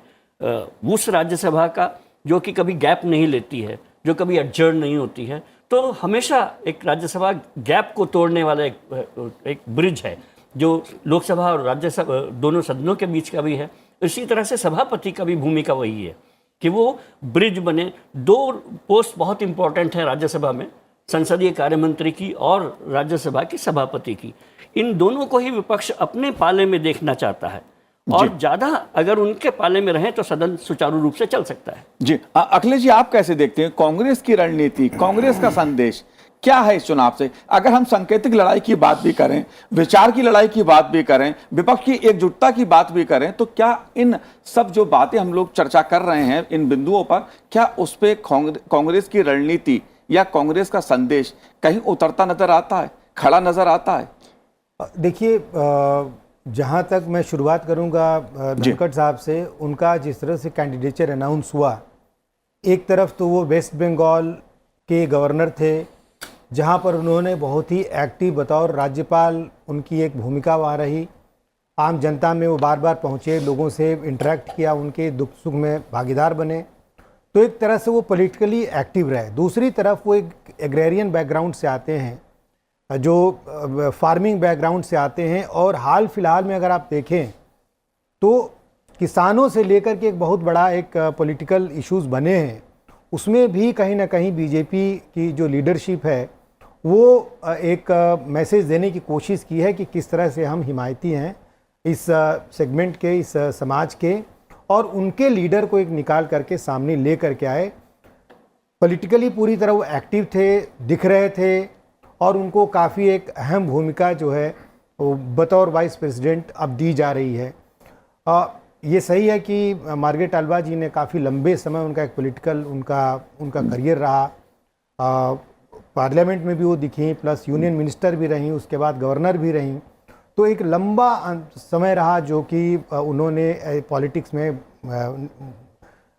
उस राज्यसभा का जो कि कभी गैप नहीं लेती है, जो कभी एडजर्न नहीं होती है, तो हमेशा एक राज्यसभा गैप को तोड़ने वाला एक ब्रिज है जो लोकसभा और राज्यसभा दोनों सदनों के बीच का भी है। इसी तरह से सभापति का भी भूमिका वही है कि वो ब्रिज बने। दो पोस्ट बहुत इंपॉर्टेंट हैं राज्यसभा में, संसदीय कार्य मंत्री की और राज्यसभा की सभापति की। इन दोनों को ही विपक्ष अपने पाले में देखना चाहता है, और ज़्यादा अगर उनके पाले में रहें तो सदन सुचारू रूप से चल सकता है। जी अखिलेश जी, आप कैसे देखते हैं कांग्रेस की रणनीति, कांग्रेस का संदेश क्या है इस चुनाव से? अगर हम सांकेतिक लड़ाई की बात भी करें, विचार की लड़ाई की बात भी करें, विपक्ष की एकजुटता की बात भी करें, तो क्या इन सब जो बातें हम लोग चर्चा कर रहे हैं इन बिंदुओं पर, क्या उस पर कांग्रेस की रणनीति या कांग्रेस का संदेश कहीं उतरता नजर आता है, खड़ा नजर आता है? देखिए, जहाँ तक मैं शुरुआत करूँगा धनखड़ साहब से, उनका जिस तरह से कैंडिडेचर अनाउंस हुआ, एक तरफ तो वो वेस्ट बंगाल के गवर्नर थे जहाँ पर उन्होंने बहुत ही एक्टिव बतौर राज्यपाल उनकी एक भूमिका वहाँ रही, आम जनता में वो बार बार पहुँचे, लोगों से इंटरेक्ट किया, उनके दुख सुख में भागीदार बने, तो एक तरह से वो पॉलिटिकली एक्टिव रहे। दूसरी तरफ वो एक एग्रेरियन बैकग्राउंड से आते हैं, जो फार्मिंग बैकग्राउंड से आते हैं, और हाल फिलहाल में अगर आप देखें तो किसानों से लेकर के एक बहुत बड़ा एक पॉलिटिकल इश्यूज बने हैं, उसमें भी कहीं ना कहीं बीजेपी की जो लीडरशिप है वो एक मैसेज देने की कोशिश की है कि किस तरह से हम हिमायती हैं इस सेगमेंट के, इस समाज के, और उनके लीडर को एक निकाल करके सामने ले करके आए। पॉलिटिकली पूरी तरह वो एक्टिव थे, दिख रहे थे, और उनको काफ़ी एक अहम भूमिका जो है वो बतौर वाइस प्रेसिडेंट अब दी जा रही है। ये सही है कि मार्गरेट अल्वा जी ने काफ़ी लंबे समय उनका एक पॉलिटिकल उनका करियर रहा, पार्लियामेंट में भी वो दिखी, प्लस यूनियन मिनिस्टर भी रहीं, उसके बाद गवर्नर भी रहीं, तो एक लंबा समय रहा जो कि उन्होंने पॉलिटिक्स में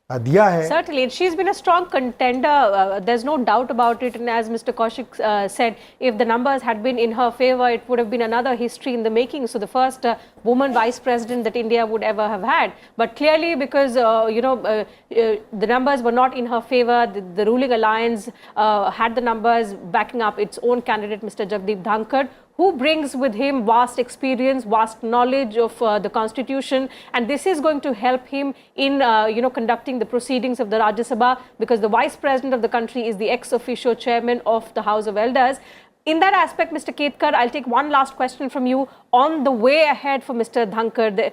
दिया है। Certainly, and she's been a strong contender. There's no doubt about it. And as Mr. Kaushik said, if the numbers had been in her favor, it would have been another history in the making. So the first woman vice president that India would ever have had. But clearly, because the numbers were not in her favor, the ruling alliance had the numbers backing up its own candidate, Mr. Jagdeep Dhankar, who brings with him vast experience, vast knowledge of the constitution, and this is going to help him in conducting the proceedings of the Rajya Sabha, because the vice president of the country is the ex officio chairman of the House of Elders. In that aspect, Mr. Ketkar, I'll take one last question from you on the way ahead for Mr. Dhankar.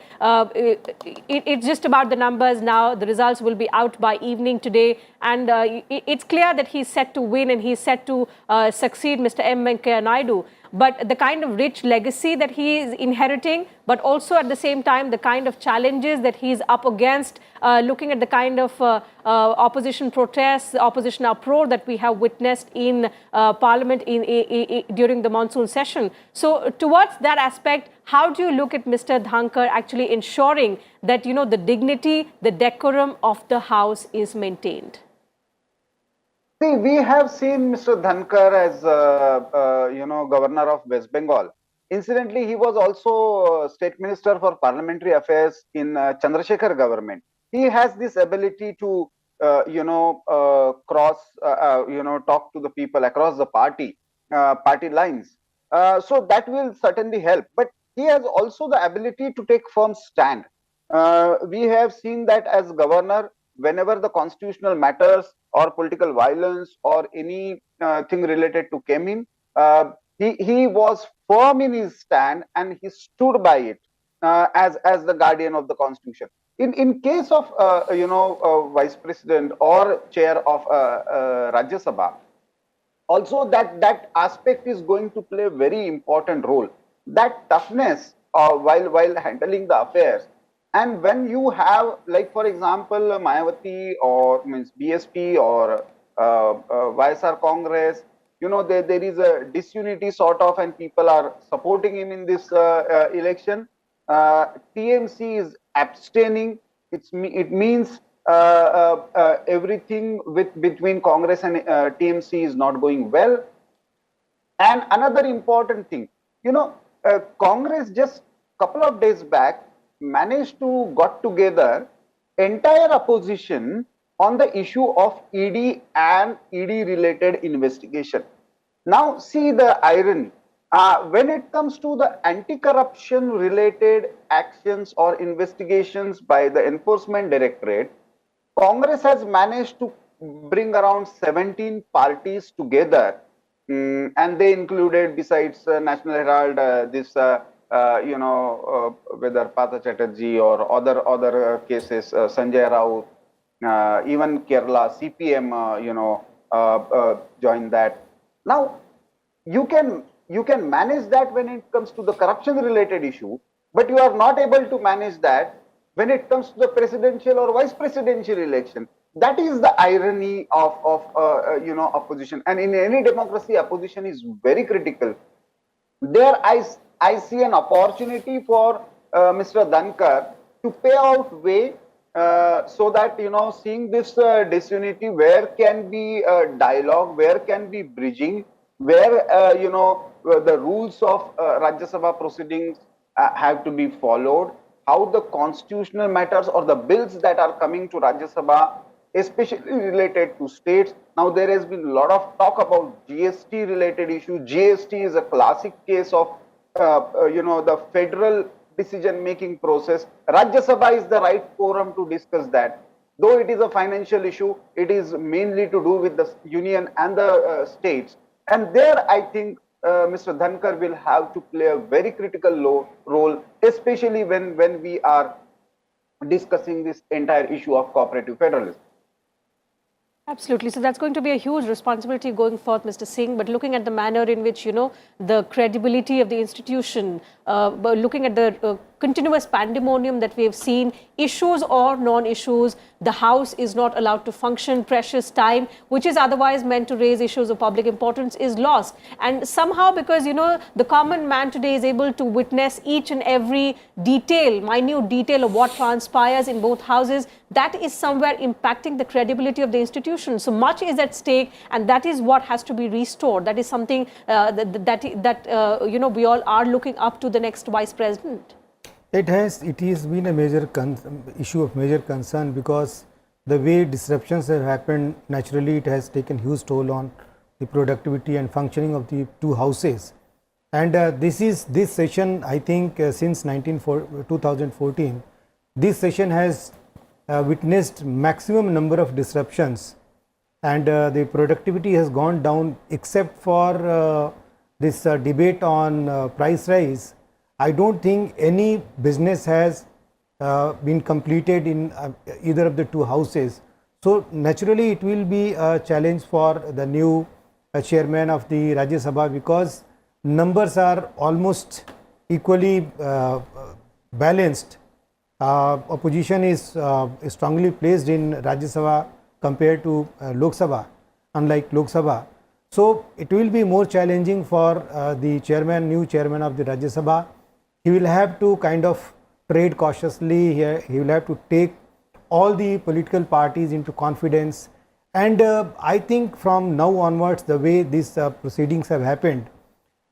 It's just about the numbers now. The results will be out by evening today, and it's clear that he's set to win and he's set to succeed Mr. M. Venkaiah Naidu. but the kind of rich legacy that he is inheriting, but also at the same time the kind of challenges that he is up against, looking at the kind of opposition protests, opposition uproar that we have witnessed in Parliament during the monsoon session. So towards that aspect, how do you look at Mr. Dhankar actually ensuring that, you know, the dignity, the decorum of the House is maintained? See, we have seen Mr. Dhankar as, Governor of West Bengal. Incidentally, he was also State Minister for Parliamentary Affairs in Chandrasekhar government. He has this ability to, talk to the people across the party lines. So that will certainly help. But he has also the ability to take firm stand. We have seen that as governor, whenever the constitutional matters or political violence or any thing related to came in, he was firm in his stand and he stood by it as the guardian of the constitution. In case of vice president or chair of Rajya Sabha, also that aspect is going to play a very important role. That toughness while handling the affairs. And when you have, like for example, Mayawati or means BSP or YSR Congress, you know, there is a disunity sort of, and people are supporting him in this election. TMC is abstaining. It means everything between Congress and TMC is not going well. And another important thing, you know, Congress just couple of days back managed to got together entire opposition on the issue of ED and ED related investigation. Now see the irony. When it comes to the anti-corruption related actions or investigations by the Enforcement Directorate, Congress has managed to bring around 17 parties together, and they included, besides National Herald, whether Partha Chatterjee or other cases, Sanjay Raut, even Kerala, CPM, joined that. Now, you can manage that when it comes to the corruption-related issue, but you are not able to manage that when it comes to the presidential or vice presidential election. That is the irony of opposition. And in any democracy, opposition is very critical. There, I see an opportunity for Mr. Dhankar to pay out way so that, you know, seeing this disunity, where can be dialogue, where can be bridging, where, the rules of Rajya Sabha proceedings have to be followed, how the constitutional matters or the bills that are coming to Rajya Sabha, especially related to states. Now, there has been a lot of talk about GST related issue. GST is a classic case of the federal decision-making process. Rajya Sabha is the right forum to discuss that. Though it is a financial issue, it is mainly to do with the union and the states. And there, I think Mr. Dhankar will have to play a very critical role, especially when we are discussing this entire issue of cooperative federalism. Absolutely. So that's going to be a huge responsibility going forth, Mr. Singh. But looking at the manner in which, you know, the credibility of the institution, looking at the continuous pandemonium that we have seen, issues or non-issues, the House is not allowed to function, precious time, which is otherwise meant to raise issues of public importance, is lost. And somehow, because, you know, the common man today is able to witness each and every detail, minute detail of what transpires in both houses, that is somewhere impacting the credibility of the institution. So much is at stake, and that is what has to be restored. That is something that we all are looking up to the next vice president. It has been a major issue of major concern, because the way disruptions have happened, naturally it has taken huge toll on the productivity and functioning of the two houses. And this session, I think since 2014, this session has witnessed maximum number of disruptions, and the productivity has gone down, except for this debate on price rise. I don't think any business has been completed in either of the two houses. So naturally it will be a challenge for the new chairman of the Rajya Sabha, because numbers are almost equally balanced. Opposition is strongly placed in Rajya Sabha compared to Lok Sabha, unlike Lok Sabha. So it will be more challenging for the new chairman of the Rajya Sabha. He will have to kind of trade cautiously. He will have to take all the political parties into confidence. And I think from now onwards, the way these proceedings have happened,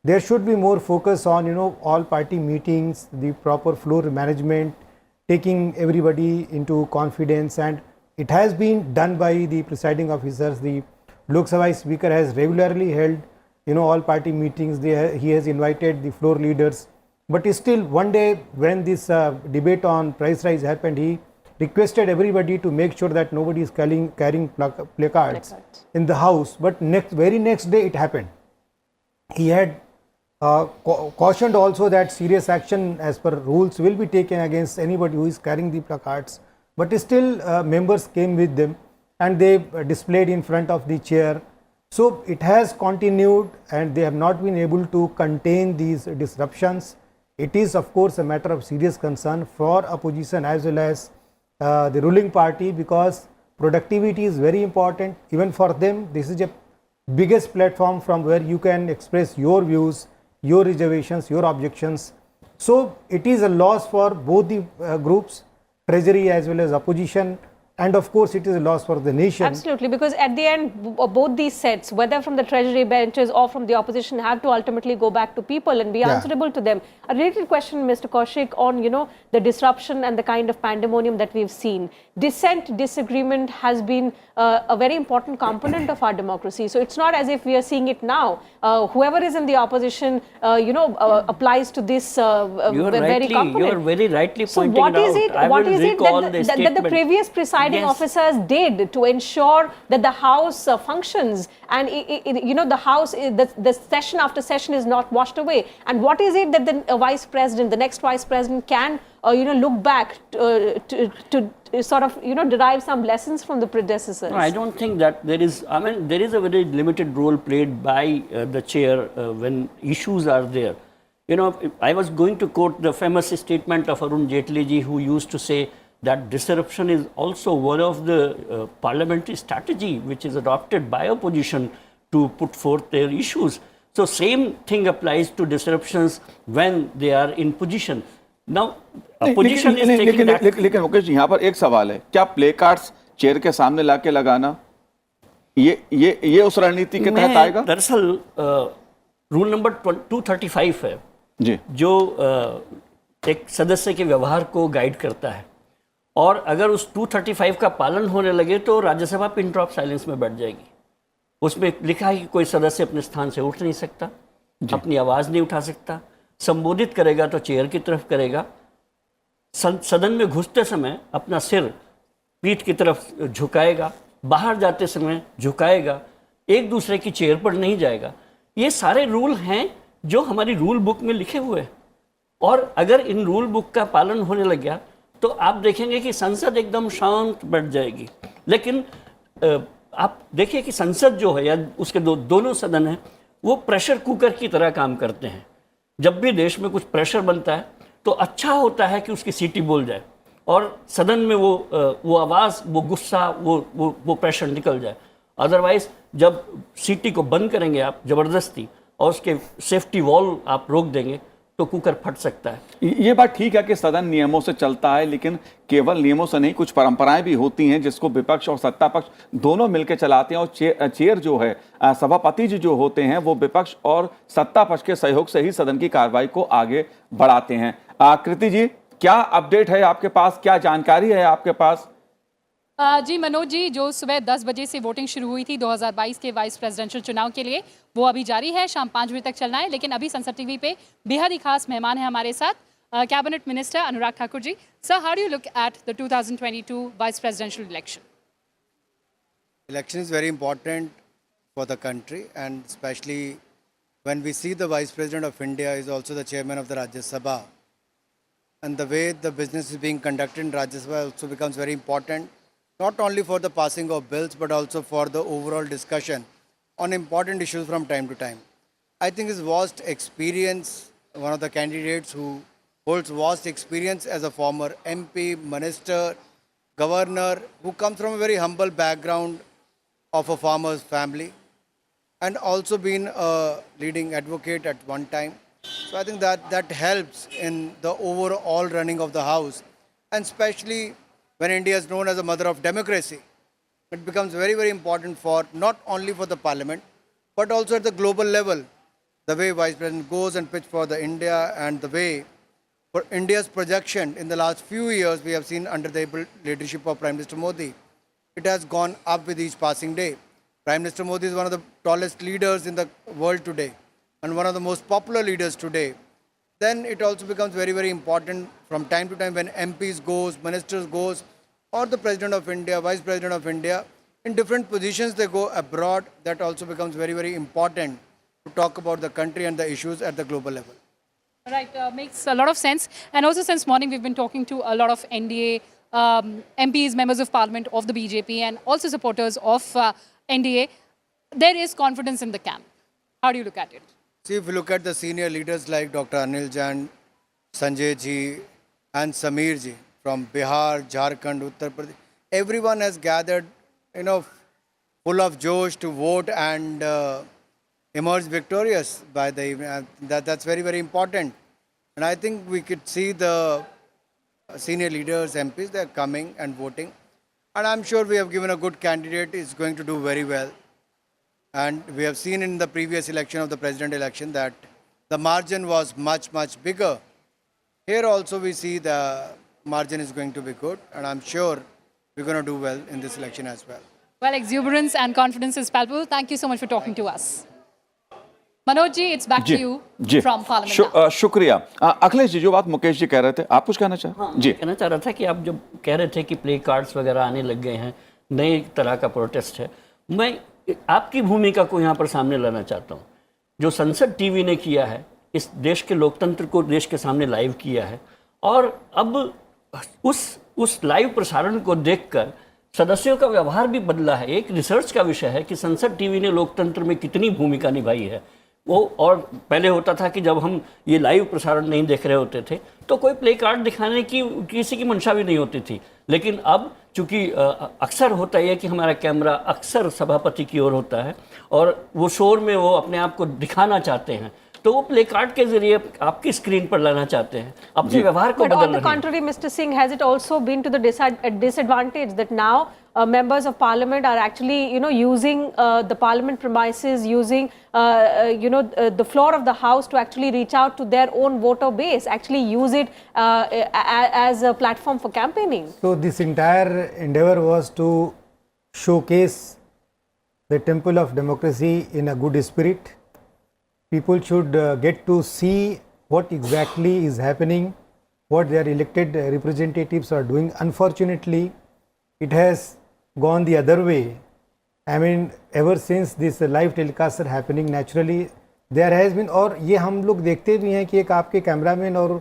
there should be more focus on all party meetings, the proper floor management, taking everybody into confidence, and it has been done by the presiding officers. The Lok Sabha Speaker has regularly held all party meetings. He has invited the floor leaders, but still one day when this debate on price rise happened, he requested everybody to make sure that nobody is carrying placards in the house. But very next day it happened. He had cautioned also that serious action as per rules will be taken against anybody who is carrying the placards, but still members came with them and they displayed in front of the chair. So it has continued and they have not been able to contain these disruptions. It is of course a matter of serious concern for opposition as well as the ruling party, because productivity is very important. Even for them, this is a biggest platform from where you can express your views, your reservations, your objections. So it is a loss for both the groups, treasury as well as opposition, and of course it is a loss for the nation. Absolutely, because at the end, both these sets, whether from the treasury benches or from the opposition, have to ultimately go back to people and be answerable to them. A related question, Mr. Kaushik, on the disruption and the kind of pandemonium that we've seen. Dissent, disagreement has been a very important component of our democracy. So it's not as if we are seeing it now. Whoever is in the opposition, applies to this very component. You are very rightly so pointing what out. is it? What is it that the previous presiding officers did to ensure that the House functions and the House, the session after session is not washed away? And what is it that the Vice President, the next Vice President, can look back to sort of derive some lessons from the predecessors? No, I don't think that there is. I mean, there is a very limited role played by the chair when issues are there. I was going to quote the famous statement of Arun Jaitley ji, who used to say that disruption is also one of the parliamentary strategy which is adopted by opposition to put forth their issues. So same thing applies to disruptions when they are in position. Now opposition is taking that. लेकिन मुकेश जी, यहाँ पर एक सवाल है, क्या play cards chair के सामने लाके लगाना ये उस रणनीति के तहत आएगा? दरअसल रूल नंबर 235 है जी, जो एक सदस्य के व्यवहार को गाइड करता है, और अगर उस 235 का पालन होने लगे तो राज्यसभा पिन ड्रॉप साइलेंस में बैठ जाएगी। उसमें लिखा है कि कोई सदस्य अपने स्थान से उठ नहीं सकता, अपनी आवाज़ नहीं उठा सकता, संबोधित करेगा तो चेयर की तरफ करेगा, सदन में घुसते समय अपना सिर पीठ की तरफ झुकाएगा, बाहर जाते समय झुकाएगा, एक दूसरे की चेयर पर नहीं जाएगा। ये सारे रूल हैं जो हमारी रूल बुक में लिखे हुए हैं, और अगर इन रूल बुक का पालन होने लग गया तो आप देखेंगे कि संसद एकदम शांत बैठ जाएगी। लेकिन आप देखिए कि संसद जो है या उसके दोनों सदन हैं, वो प्रेशर कुकर की तरह काम करते हैं। जब भी देश में कुछ प्रेशर बनता है तो अच्छा होता है कि उसकी सीटी बोल जाए और सदन में वो आवाज़, वो गुस्सा, वो प्रेशर निकल जाए। अदरवाइज जब सीटी को बंद करेंगे आप ज़बरदस्ती और उसके सेफ्टी वॉल आप रोक देंगे तो कुकर फट सकता है। ये बात ठीक है कि सदन नियमों से चलता है, लेकिन केवल नियमों से नहीं, कुछ परंपराएं भी होती हैं जिसको विपक्ष और सत्ता पक्ष दोनों मिलकर चलाते हैं, और चेयर जो है, सभापति जी जो होते हैं, वो विपक्ष और सत्ता पक्ष के सहयोग से ही सदन की कार्रवाई को आगे बढ़ाते हैं। कृति जी, क्या अपडेट है आपके पास, क्या जानकारी है आपके पास? जी मनोज जी, जो सुबह 10 बजे से वोटिंग शुरू हुई थी 2022 के वाइस प्रेसिडेंशियल चुनाव के लिए, वो अभी जारी है, शाम 5 बजे तक चलना है। लेकिन अभी संसद टीवी पे बेहद ही खास मेहमान है हमारे साथ, cabinet minister Anurag Thakur ji. Sir, how do you look at the 2022 vice presidential election? Election is very important for the country, and especially when we see the Vice President of India is also the chairman of the Rajya Sabha, and the way the business is being conducted in Rajya Sabha also becomes very important, not only for the passing of bills but also for the overall discussion on important issues from time to time. I think his vast experience, one of the candidates who holds vast experience as a former MP, minister, governor, who comes from a very humble background of a farmer's family and also been a leading advocate at one time. So I think that helps in the overall running of the House, and especially when India is known as a mother of democracy. It becomes very, very important for not only for the parliament, but also at the global level. The way Vice President goes and pitch for the India, and the way for India's projection in the last few years, we have seen under the able leadership of Prime Minister Modi, it has gone up with each passing day. Prime Minister Modi is one of the tallest leaders in the world today and one of the most popular leaders today. Then it also becomes very, very important from time to time when MPs goes, ministers goes, or the President of India, Vice President of India, in different positions they go abroad. That also becomes very, very important to talk about the country and the issues at the global level. Right, makes a lot of sense. And also since morning we've been talking to a lot of NDA MPs, members of parliament of the BJP and also supporters of NDA. There is confidence in the camp. How do you look at it? See, if you look at the senior leaders like Dr. Anil Jain, Sanjay ji and Sameer ji from Bihar, Jharkhand, Uttar Pradesh, everyone has gathered, full of josh to vote and emerge victorious by the evening. That's very, very important. And I think we could see the senior leaders, MPs, they're coming and voting. And I'm sure we have given a good candidate. Is going to do very well. And we have seen in the previous election of the president election that the margin was much, much bigger. Here also we see the margin is going to be good. And I'm sure we're going to do well in this election as well. Well, exuberance and confidence is palpable. Thank you so much for talking to us. Manoj ji, it's back to you from Parliament. शुक्रिया। अखिलेश जी, जो बात मुकेश जी कह रहे थे, आप कुछ कहना चाहें? जी, कहना चाह रहा था कि आप जब कह रहे थे कि प्ले कार्ड्स वगैरह आने लग गए हैं, नए तरह का प्रोटेस्ट है, मैं आपकी भूमिका को यहाँ पर सामने लाना चाहता हूँ। जो संसद टीवी ने किया है, इस देश के लोकतंत्र को देश के सामने लाइव किया है, और अब उस लाइव प्रसारण को देखकर सदस्यों का व्यवहार भी बदला है। एक रिसर्च का विषय है कि संसद टीवी ने लोकतंत्र में कितनी भूमिका निभाई है। वो और पहले होता था कि जब हम ये लाइव प्रसारण नहीं देख रहे होते थे तो कोई प्ले कार्ड दिखाने की किसी की मंशा भी नहीं होती थी, लेकिन अब चूंकि अक्सर होता है कि हमारा कैमरा अक्सर सभापति की ओर होता है और वो शोर में वो अपने आप को दिखाना चाहते हैं, तो वो प्ले कार्ड के जरिए आपकी स्क्रीन पर लाना चाहते हैं, अपने व्यवहार को बदलना है। But on the contrary, Mr. Singh, has it also been to the disadvantage that now members of parliament are actually, using the parliament premises, using, the floor of the house to actually reach out to their own voter base, actually use it as a platform for campaigning? So this entire endeavor was to showcase the temple of democracy in a good spirit. People should get to see what exactly is happening, what their elected representatives are doing. Unfortunately, it has gone the other way. I mean, ever since this live telecasts are happening, naturally there has been, और ये हम लोग देखते भी हैं कि एक आपके कैमरामैन और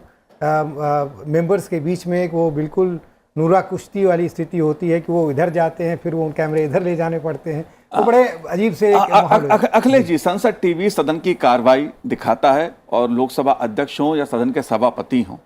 मेंबर्स के बीच में एक वो बिल्कुल नूरा कुश्ती वाली स्थिति होती है कि वो इधर जाते हैं, फिर वो कैमरे इधर ले जाने पड़ते हैं, तो बड़े अजीब से अखिलेश जी, संसद टीवी सदन की कार्रवाई दिखाता है और लोकसभा अध्यक्ष हों या सदन के सभापति हों,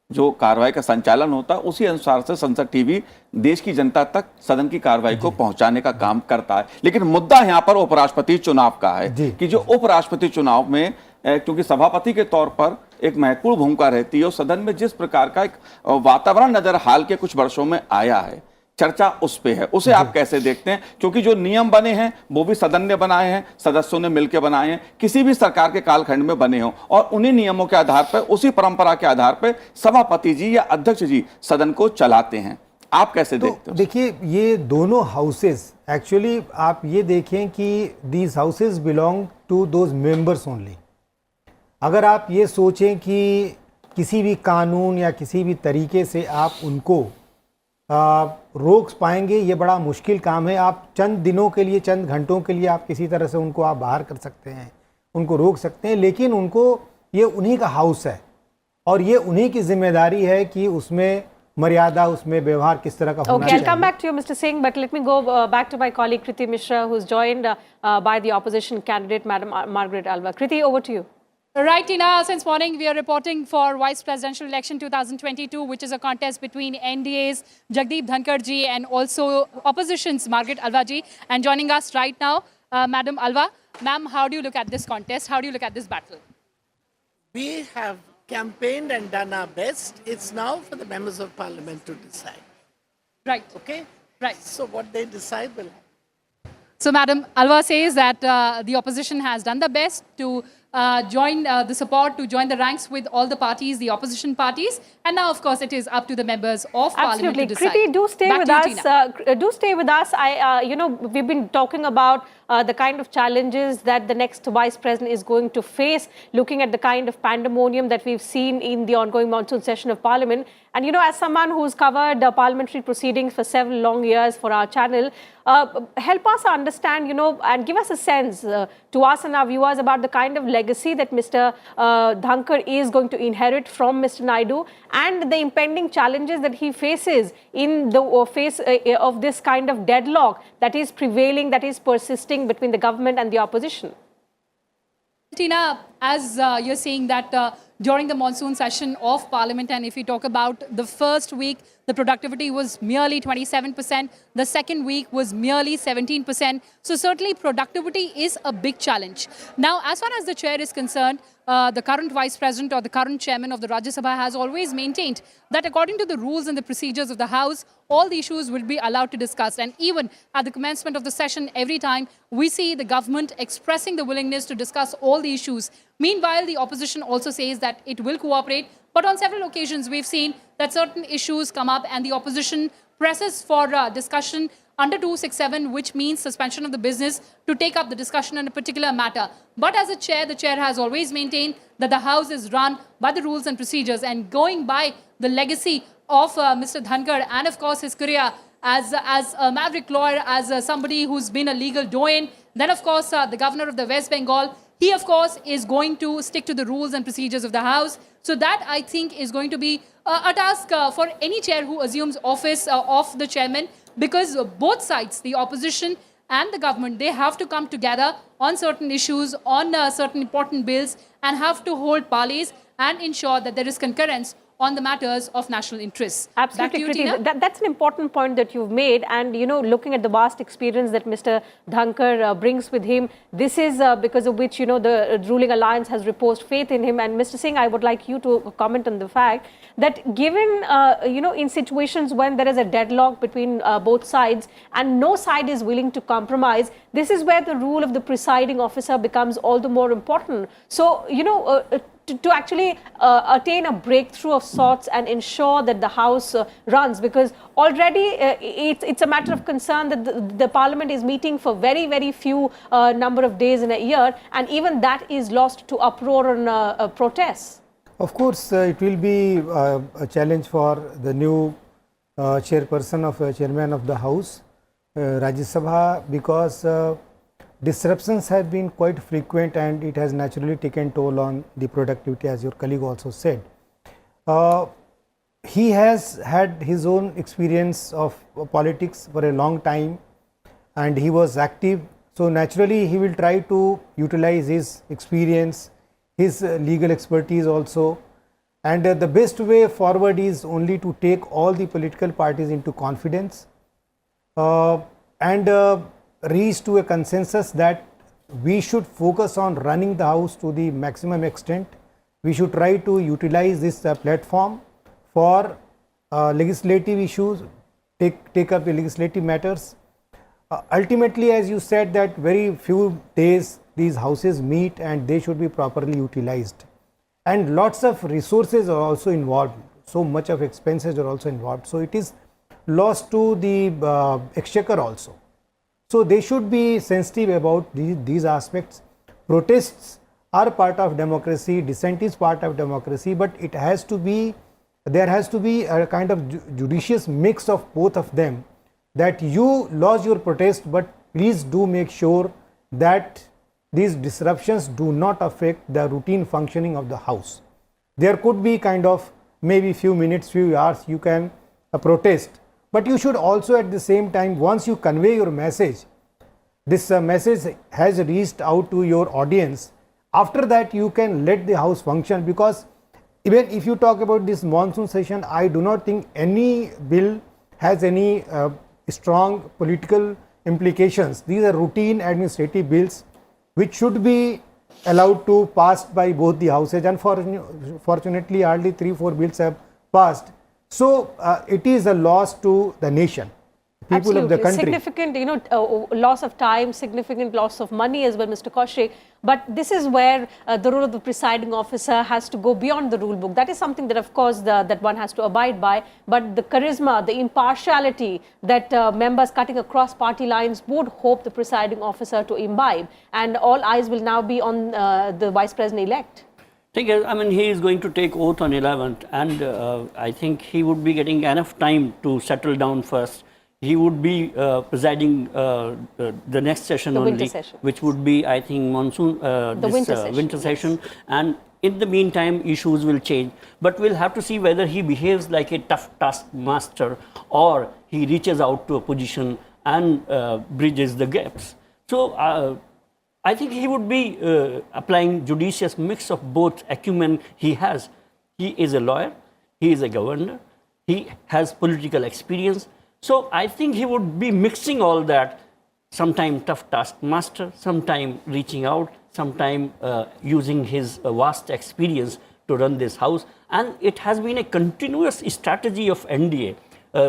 जो कार्रवाई का संचालन होता है उसी अनुसार से संसद टीवी देश की जनता तक सदन की कार्रवाई को पहुंचाने का काम करता है। लेकिन मुद्दा यहां पर उपराष्ट्रपति चुनाव का है कि जो उपराष्ट्रपति चुनाव में क्योंकि सभापति के तौर पर एक महत्वपूर्ण भूमिका रहती है और सदन में जिस प्रकार का एक वातावरण नजर हाल के कुछ वर्षों में आया है, चर्चा उस पे है, उसे आप कैसे देखते हैं? क्योंकि जो नियम बने हैं वो भी सदन ने बनाए हैं, सदस्यों ने मिलकर बनाए हैं, किसी भी सरकार के कालखंड में बने हों, और उन्हीं नियमों के आधार पर, उसी परंपरा के आधार पर सभापति जी या अध्यक्ष जी सदन को चलाते हैं। आप कैसे देखते हो? देखिए, ये दोनों हाउसेस एक्चुअली आप ये देखें कि these houses belong to those members only. अगर आप ये सोचें कि किसी भी कानून या किसी भी तरीके से आप उनको रोक पाएंगे, ये बड़ा मुश्किल काम है। आप चंद दिनों के लिए, चंद घंटों के लिए आप किसी तरह से उनको आप बाहर कर सकते हैं, उनको रोक सकते हैं, लेकिन उनको ये उन्हीं का हाउस है और ये उन्हीं की जिम्मेदारी है कि उसमें मर्यादा उसमें व्यवहार किस तरह का होना Okay, चाहिए. I'll come back to you, Mr. Singh, but let me go back to my colleague Kriti Mishra, who's joined by the opposition candidate, Madam Margaret Alva. Kriti, over to you. Right, Tina, since morning we are reporting for Vice Presidential Election 2022, which is a contest between NDA's Jagdeep Dhankar ji and also opposition's Margaret Alva ji. And joining us right now, Madam Alva. Ma'am, how do you look at this contest? How do you look at this battle? We have campaigned and done our best. It's now for the members of parliament to decide. Right. Okay? Right. So what they decide will happen. So, Madam Alva says that the opposition has done the best to join the support, to join the ranks with all the parties, the opposition parties. And now, of course, it is up to the members of parliament to decide. Kriti, do stay Back with to you, us. Tina. Do stay with us. We've been talking about the kind of challenges that the next vice president is going to face, looking at the kind of pandemonium that we've seen in the ongoing monsoon session of parliament. And, as someone who's covered parliamentary proceedings for several long years for our channel, help us understand, and give us a sense to us and our viewers about the kind of legacy that Mr. Dhankar is going to inherit from Mr. Naidu and the impending challenges that he faces in the face of this kind of deadlock that is prevailing, that is persisting between the government and the opposition. Tina, as you're saying that during the monsoon session of Parliament, and if you talk about the first week, the productivity was merely 27%. The second week was merely 17%. So certainly productivity is a big challenge. Now, as far as the chair is concerned, the current vice president or the current chairman of the Rajya Sabha has always maintained that according to the rules and the procedures of the House, all the issues will be allowed to discuss. And even at the commencement of the session, every time we see the government expressing the willingness to discuss all the issues. Meanwhile, the opposition also says that it will cooperate. But on several occasions, we've seen that certain issues come up and the opposition presses for discussion under 267, which means suspension of the business to take up the discussion on a particular matter. But as a chair, the chair has always maintained that the House is run by the rules and procedures, and going by the legacy of Mr. Dhankar and, of course, his career as a maverick lawyer, as somebody who's been a legal doyen, then, of course, the governor of the West Bengal, he, of course, is going to stick to the rules and procedures of the House. So that, I think, is going to be a task for any chair who assumes office of the chairman, because both sides, the opposition and the government, they have to come together on certain issues, on certain important bills, and have to hold parleys and ensure that there is concurrence on the matters of national interest. Absolutely, Kriti. That's an important point that you've made. And, looking at the vast experience that Mr. Dhankar brings with him, this is because of which, the ruling alliance has reposed faith in him. And Mr. Singh, I would like you to comment on the fact that given, in situations when there is a deadlock between both sides and no side is willing to compromise, this is where the rule of the presiding officer becomes all the more important. So, to actually attain a breakthrough of sorts and ensure that the House runs, because already it's a matter of concern that the Parliament is meeting for very, very few number of days in a year, and even that is lost to uproar and protests. Of course, it will be a challenge for the new chairperson of chairman of the House, Rajya Sabha, because disruptions have been quite frequent and it has naturally taken toll on the productivity, as your colleague also said. He has had his own experience of politics for a long time and he was active. So naturally he will try to utilize his experience, his legal expertise also. And the best way forward is only to take all the political parties into confidence and reach to a consensus that we should focus on running the House to the maximum extent. We should try to utilize this platform for legislative issues, take up the legislative matters. Ultimately, as you said, that very few days these houses meet and they should be properly utilized. And lots of resources are also involved. So much of expenses are also involved. So it is lost to the exchequer also. So they should be sensitive about these aspects. Protests are part of democracy, dissent is part of democracy, but there has to be a kind of judicious mix of both of them, that you lodge your protest, but please do make sure that these disruptions do not affect the routine functioning of the House. There could be kind of maybe few minutes, few hours, you can protest. But you should also at the same time, once you convey your message, this message has reached out to your audience. After that, you can let the house function, because even if you talk about this monsoon session, I do not think any bill has any strong political implications. These are routine administrative bills which should be allowed to pass by both the houses. Unfortunately, hardly 3-4 bills have passed. So it is a loss to the nation, people of the country. Significant, loss of time, significant loss of money as well, Mr. Kaushik. But this is where the role of the presiding officer has to go beyond the rule book. That is something that, of course, that one has to abide by. But the charisma, the impartiality that members cutting across party lines would hope the presiding officer to imbibe. And all eyes will now be on the vice president-elect. I mean, he is going to take oath on 11th, and I think he would be getting enough time to settle down first. He would be presiding the next session only, which would be, I think, monsoon, winter session. And in the meantime, issues will change. But we'll have to see whether he behaves like a tough taskmaster or he reaches out to opposition and bridges the gaps. So I think he would be applying judicious mix of both acumen he has. He is a lawyer, he is a governor, he has political experience. So I think he would be mixing all that, sometime tough taskmaster, sometime reaching out, sometime using his vast experience to run this house. And it has been a continuous strategy of NDA,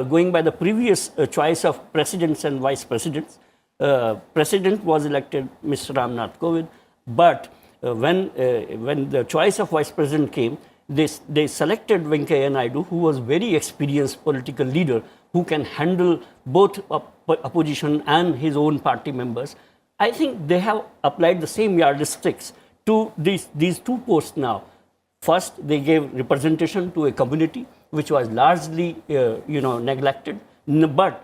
going by the previous choice of presidents and vice presidents. President was elected Mr. Ramnath Kovind, but when the choice of vice president came, they selected Venkaiah Naidu, who was very experienced political leader, who can handle both opposition and his own party members. I think they have applied the same yardsticks to these two posts now. First, they gave representation to a community which was largely neglected, but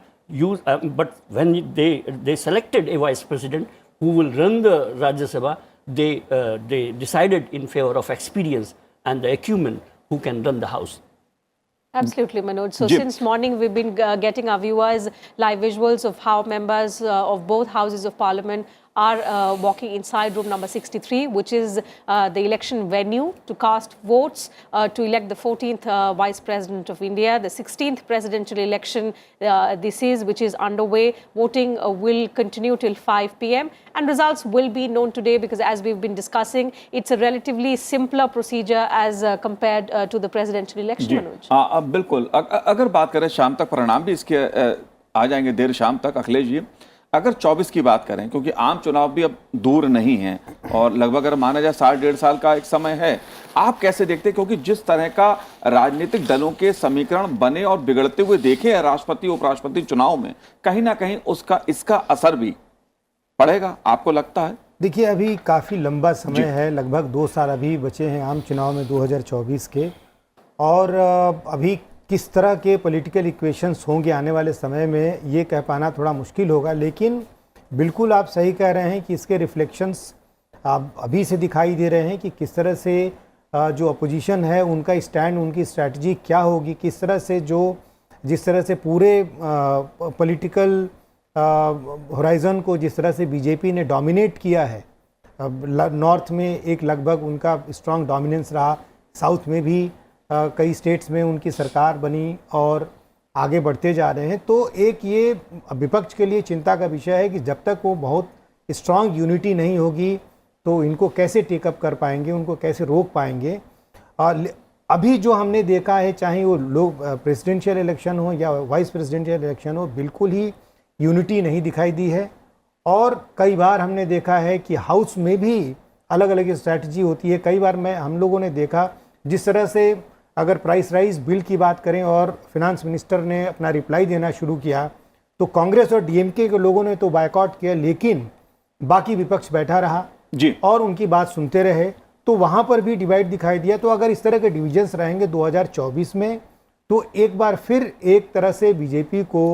when they selected a vice president who will run the Rajya Sabha, they decided in favor of experience and the acumen who can run the house. Absolutely, Manoj. So since morning, we've been getting our viewers live visuals of how members of both houses of parliament are walking inside room number 63, which is the election venue to cast votes to elect the 14th Vice President of India, the 16th presidential election which is underway. Voting will continue till 5 p.m. and results will be known today, because as we've been discussing, it's a relatively simpler procedure as compared to the presidential election, Manoj. बिल्कुल, अगर बात करें शाम तक परिणाम भी इसके आ जाएंगे देर शाम तक, अखिलेश जी। अगर 24 की बात करें, क्योंकि आम चुनाव भी अब दूर नहीं है और लगभग अगर माना जाए 1.5 साल का एक समय है, आप कैसे देखते हैं? क्योंकि जिस तरह का राजनीतिक दलों के समीकरण बने और बिगड़ते हुए देखे हैं राष्ट्रपति उपराष्ट्रपति चुनाव में, कहीं ना कहीं इसका असर भी पड़ेगा, आपको लगता है? देखिए, अभी काफ़ी लंबा समय है, लगभग 2 साल अभी बचे हैं आम चुनाव में 2024 के, और अभी किस तरह के पॉलिटिकल इक्वेशंस होंगे आने वाले समय में, ये कह पाना थोड़ा मुश्किल होगा। लेकिन बिल्कुल आप सही कह रहे हैं कि इसके रिफ्लेक्शंस अभी से दिखाई दे रहे हैं कि किस तरह से जो अपोजिशन है उनका स्टैंड, उनकी स्ट्रैटेजी क्या होगी, किस तरह से जिस तरह से पूरे पॉलिटिकल होराइज़न को जिस तरह से बीजेपी ने डोमिनेट किया है। नॉर्थ में एक लगभग उनका स्ट्रॉन्ग डोमिनेंस रहा, साउथ में भी कई स्टेट्स में उनकी सरकार बनी और आगे बढ़ते जा रहे हैं। तो एक ये विपक्ष के लिए चिंता का विषय है कि जब तक वो बहुत स्ट्रॉन्ग यूनिटी नहीं होगी तो इनको कैसे टेकअप कर पाएंगे, उनको कैसे रोक पाएंगे। अभी जो हमने देखा है, चाहे वो लोग प्रेसिडेंशियल इलेक्शन हो या वाइस प्रेसिडेंशियल इलेक्शन हो, बिल्कुल ही यूनिटी नहीं दिखाई दी है। और कई बार हमने देखा है कि हाउस में भी अलग अलग स्ट्रैटेजी होती है। कई बार हम लोगों ने देखा, जिस तरह से अगर प्राइस राइज बिल की बात करें और फिनांस मिनिस्टर ने अपना रिप्लाई देना शुरू किया तो कांग्रेस और डीएमके के लोगों ने तो बायकॉट किया, लेकिन बाकी विपक्ष बैठा रहा जी और उनकी बात सुनते रहे, तो वहाँ पर भी डिवाइड दिखाई दिया। तो अगर इस तरह के डिविजन्स रहेंगे 2024 में, तो एक बार फिर एक तरह से बीजेपी को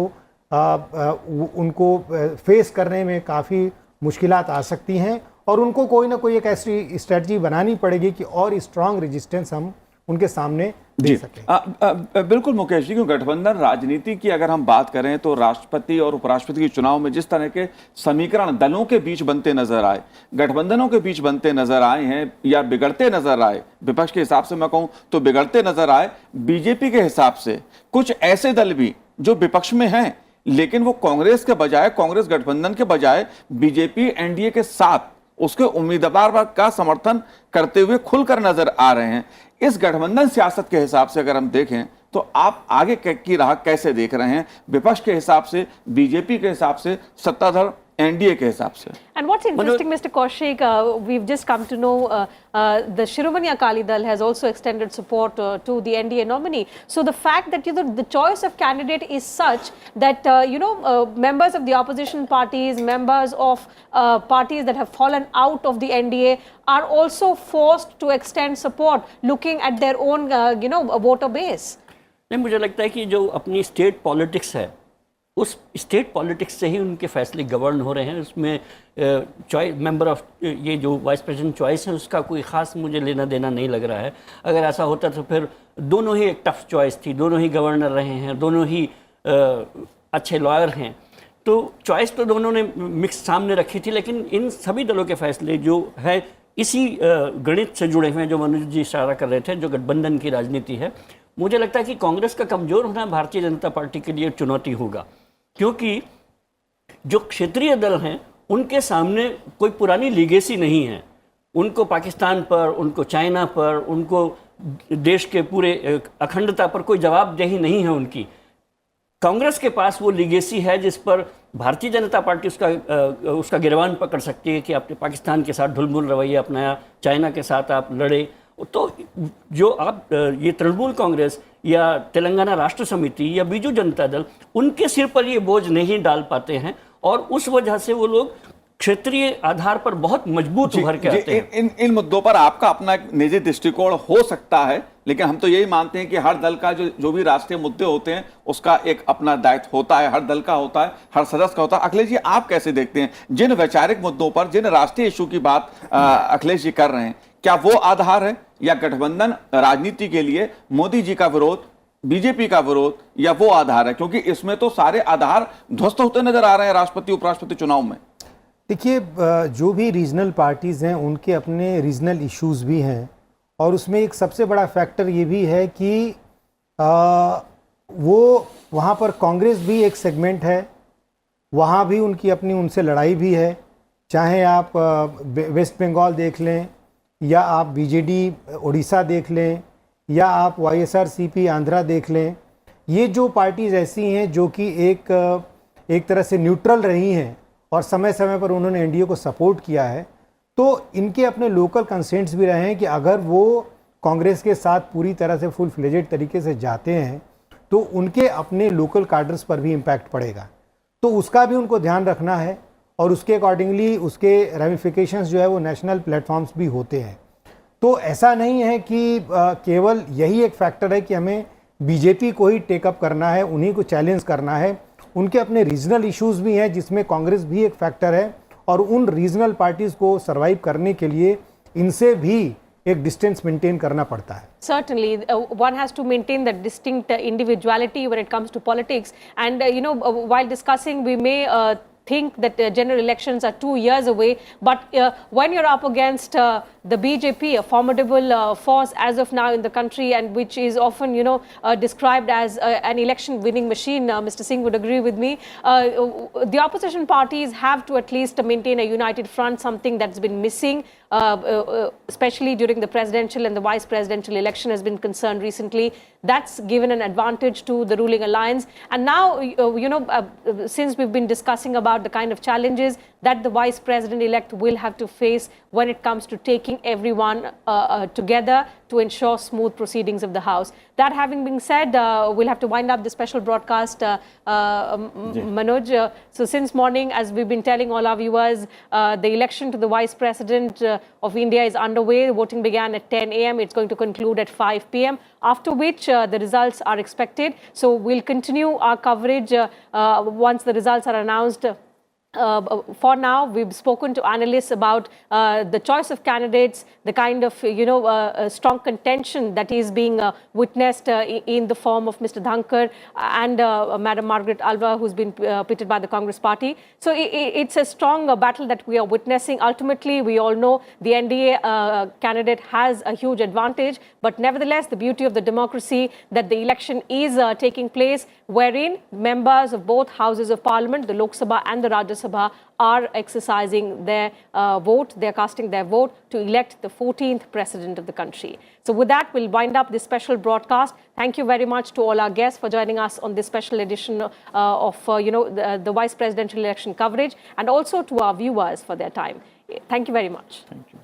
उनको फेस करने में काफ़ी मुश्किलात आ सकती हैं और उनको कोई ना कोई एक ऐसी स्ट्रेटजी बनानी पड़ेगी कि और स्ट्रॉन्ग रेजिस्टेंस हम उनके सामने दे सके। बिल्कुल मुकेश जी, क्यों गठबंधन राजनीति की अगर हम बात करें तो राष्ट्रपति और उपराष्ट्रपति के चुनाव में जिस तरह के समीकरण दलों के बीच बनते नजर आए, गठबंधनों के बीच बनते नजर आए हैं या बिगड़ते नजर आए, विपक्ष के हिसाब से मैं कहूं तो बिगड़ते नजर आए, बीजेपी के हिसाब से कुछ ऐसे दल भी जो विपक्ष में हैं लेकिन वो कांग्रेस के बजाय, कांग्रेस गठबंधन के बजाय बीजेपी एनडीए के साथ उसके उम्मीदवार का समर्थन करते हुए खुलकर नजर आ रहे हैं। इस गठबंधन सियासत के हिसाब से अगर हम देखें तो आप आगे की राह कैसे देख रहे हैं, विपक्ष के हिसाब से, बीजेपी के हिसाब से, सत्ताधार एनडीए के हिसाब से? And what's interesting, Mr. Kaushik, we've just come to know the Shiromani Akali Dal has also extended support to the NDA nominee. So the fact that the choice of candidate is such that members of the opposition parties, members of parties that have fallen out of the NDA are also forced to extend support, looking at their own voter base. नहीं, मुझे लगता है कि जो अपनी state politics है उस state politics से ही उनके फैसले गवर्न हो रहे हैं। उसमें चॉइस मेंबर ऑफ ये जो वाइस प्रेसिडेंट चॉइस है उसका कोई ख़ास मुझे लेना देना नहीं लग रहा है। अगर ऐसा होता तो फिर दोनों ही एक टफ चॉइस थी, दोनों ही गवर्नर रहे हैं, दोनों ही अच्छे लॉयर हैं, तो चॉइस तो दोनों ने मिक्स सामने रखी थी। लेकिन इन सभी दलों के फैसले जो है इसी गणित से जुड़े हुए हैं जो मनोज जी इशारा कर रहे थे, जो गठबंधन की राजनीति है। मुझे लगता है कि कांग्रेस का कमज़ोर होना भारतीय जनता पार्टी के लिए चुनौती होगा, क्योंकि जो क्षेत्रीय दल हैं उनके सामने कोई पुरानी लीगेसी नहीं है। उनको पाकिस्तान पर, उनको चाइना पर, उनको देश के पूरे अखंडता पर कोई जवाबदेही नहीं है उनकी। कांग्रेस के पास वो लीगेसी है जिस पर भारतीय जनता पार्टी उसका गिरबान पकड़ सकती है कि आपने पाकिस्तान के साथ ढुलमुल रवैया अपनाया, चाइना के साथ आप लड़े। तो जो आप ये तृणमूल कांग्रेस या तेलंगाना राष्ट्र समिति या बीजू जनता दल उनके सिर पर ये बोझ नहीं डाल पाते हैं और उस वजह से वो लोग क्षेत्रीय आधार पर बहुत मजबूत उभर के आते हैं। इन मुद्दों पर आपका अपना एक निजी दृष्टिकोण हो सकता है, लेकिन हम तो यही मानते हैं कि हर दल का जो भी राष्ट्रीय मुद्दे होते हैं उसका एक अपना दायित्व होता है, हर दल का होता है, हर सदस्य का होता है। अखिलेश जी, आप कैसे देखते हैं जिन वैचारिक मुद्दों पर, जिन राष्ट्रीय इशू की बात अखिलेश जी कर रहे हैं, क्या वो आधार है या गठबंधन राजनीति के लिए मोदी जी का विरोध, बीजेपी का विरोध, या वो आधार है? क्योंकि इसमें तो सारे आधार ध्वस्त होते नजर आ रहे हैं राष्ट्रपति उपराष्ट्रपति चुनाव में। देखिए, जो भी रीजनल पार्टीज़ हैं उनके अपने रीजनल इश्यूज भी हैं और उसमें एक सबसे बड़ा फैक्टर ये भी है कि वो वहाँ पर कांग्रेस भी एक सेगमेंट है, वहाँ भी उनकी अपनी उनसे लड़ाई भी है। चाहे आप वेस्ट बंगाल देख लें या आप बीजेडी उड़ीसा देख लें या आप वाईएसआरसीपी आंध्रा देख लें, ये जो पार्टीज़ ऐसी हैं जो कि एक तरह से न्यूट्रल रही हैं और समय समय पर उन्होंने एनडीए को सपोर्ट किया है, तो इनके अपने लोकल कंसेंट्स भी रहे हैं कि अगर वो कांग्रेस के साथ पूरी तरह से फुल फ्लेजेड तरीके से जाते हैं तो उनके अपने लोकल कार्डर्स पर भी इम्पैक्ट पड़ेगा। तो उसका भी उनको ध्यान रखना है और उसके अकॉर्डिंगली उसके रेमिफिकेशंस जो है वो नेशनल प्लेटफॉर्म्स भी होते हैं। तो ऐसा नहीं है कि केवल यही एक फैक्टर है कि हमें बीजेपी को ही टेकअप करना है, उन्हीं को चैलेंज करना है। उनके अपने रीजनल इश्यूज भी हैं जिसमें कांग्रेस भी एक फैक्टर है और उन रीजनल पार्टीज को सर्वाइव करने के लिए इनसे भी एक डिस्टेंस मेंटेन करना पड़ता है। Certainly, one has to maintain that distinct individuality when it comes to politics. And while discussing, we may think that general elections are 2 years away, but when you're up against the BJP, a formidable force as of now in the country, and which is often described as an election winning machine, Mr. Singh would agree with me, the opposition parties have to at least maintain a united front, something that's been missing, especially during the presidential and the vice presidential election has been concerned recently. That's given an advantage to the ruling alliance. And now, since we've been discussing about the kind of challenges that the vice president-elect will have to face when it comes to taking everyone together to ensure smooth proceedings of the House. That having been said, we'll have to wind up the special broadcast, Manoj. So since morning, as we've been telling all our viewers, the election to the Vice President of India is underway. The voting began at 10 a.m. It's going to conclude at 5 p.m., after which the results are expected. So we'll continue our coverage once the results are announced for now, we've spoken to analysts about the choice of candidates, the kind of, strong contention that is being witnessed in the form of Mr. Dhankar and Madam Margaret Alva, who's been pitted by the Congress party. So it's a strong battle that we are witnessing. Ultimately, we all know the NDA candidate has a huge advantage, but nevertheless, the beauty of the democracy that the election is taking place, wherein members of both houses of parliament, the Lok Sabha and the Rajya Sabha, are exercising their vote. They're casting their vote to elect the 14th president of the country. So with that, we'll wind up this special broadcast. Thank you very much to all our guests for joining us on this special edition of the vice presidential election coverage, and also to our viewers for their time. Thank you very much. Thank you.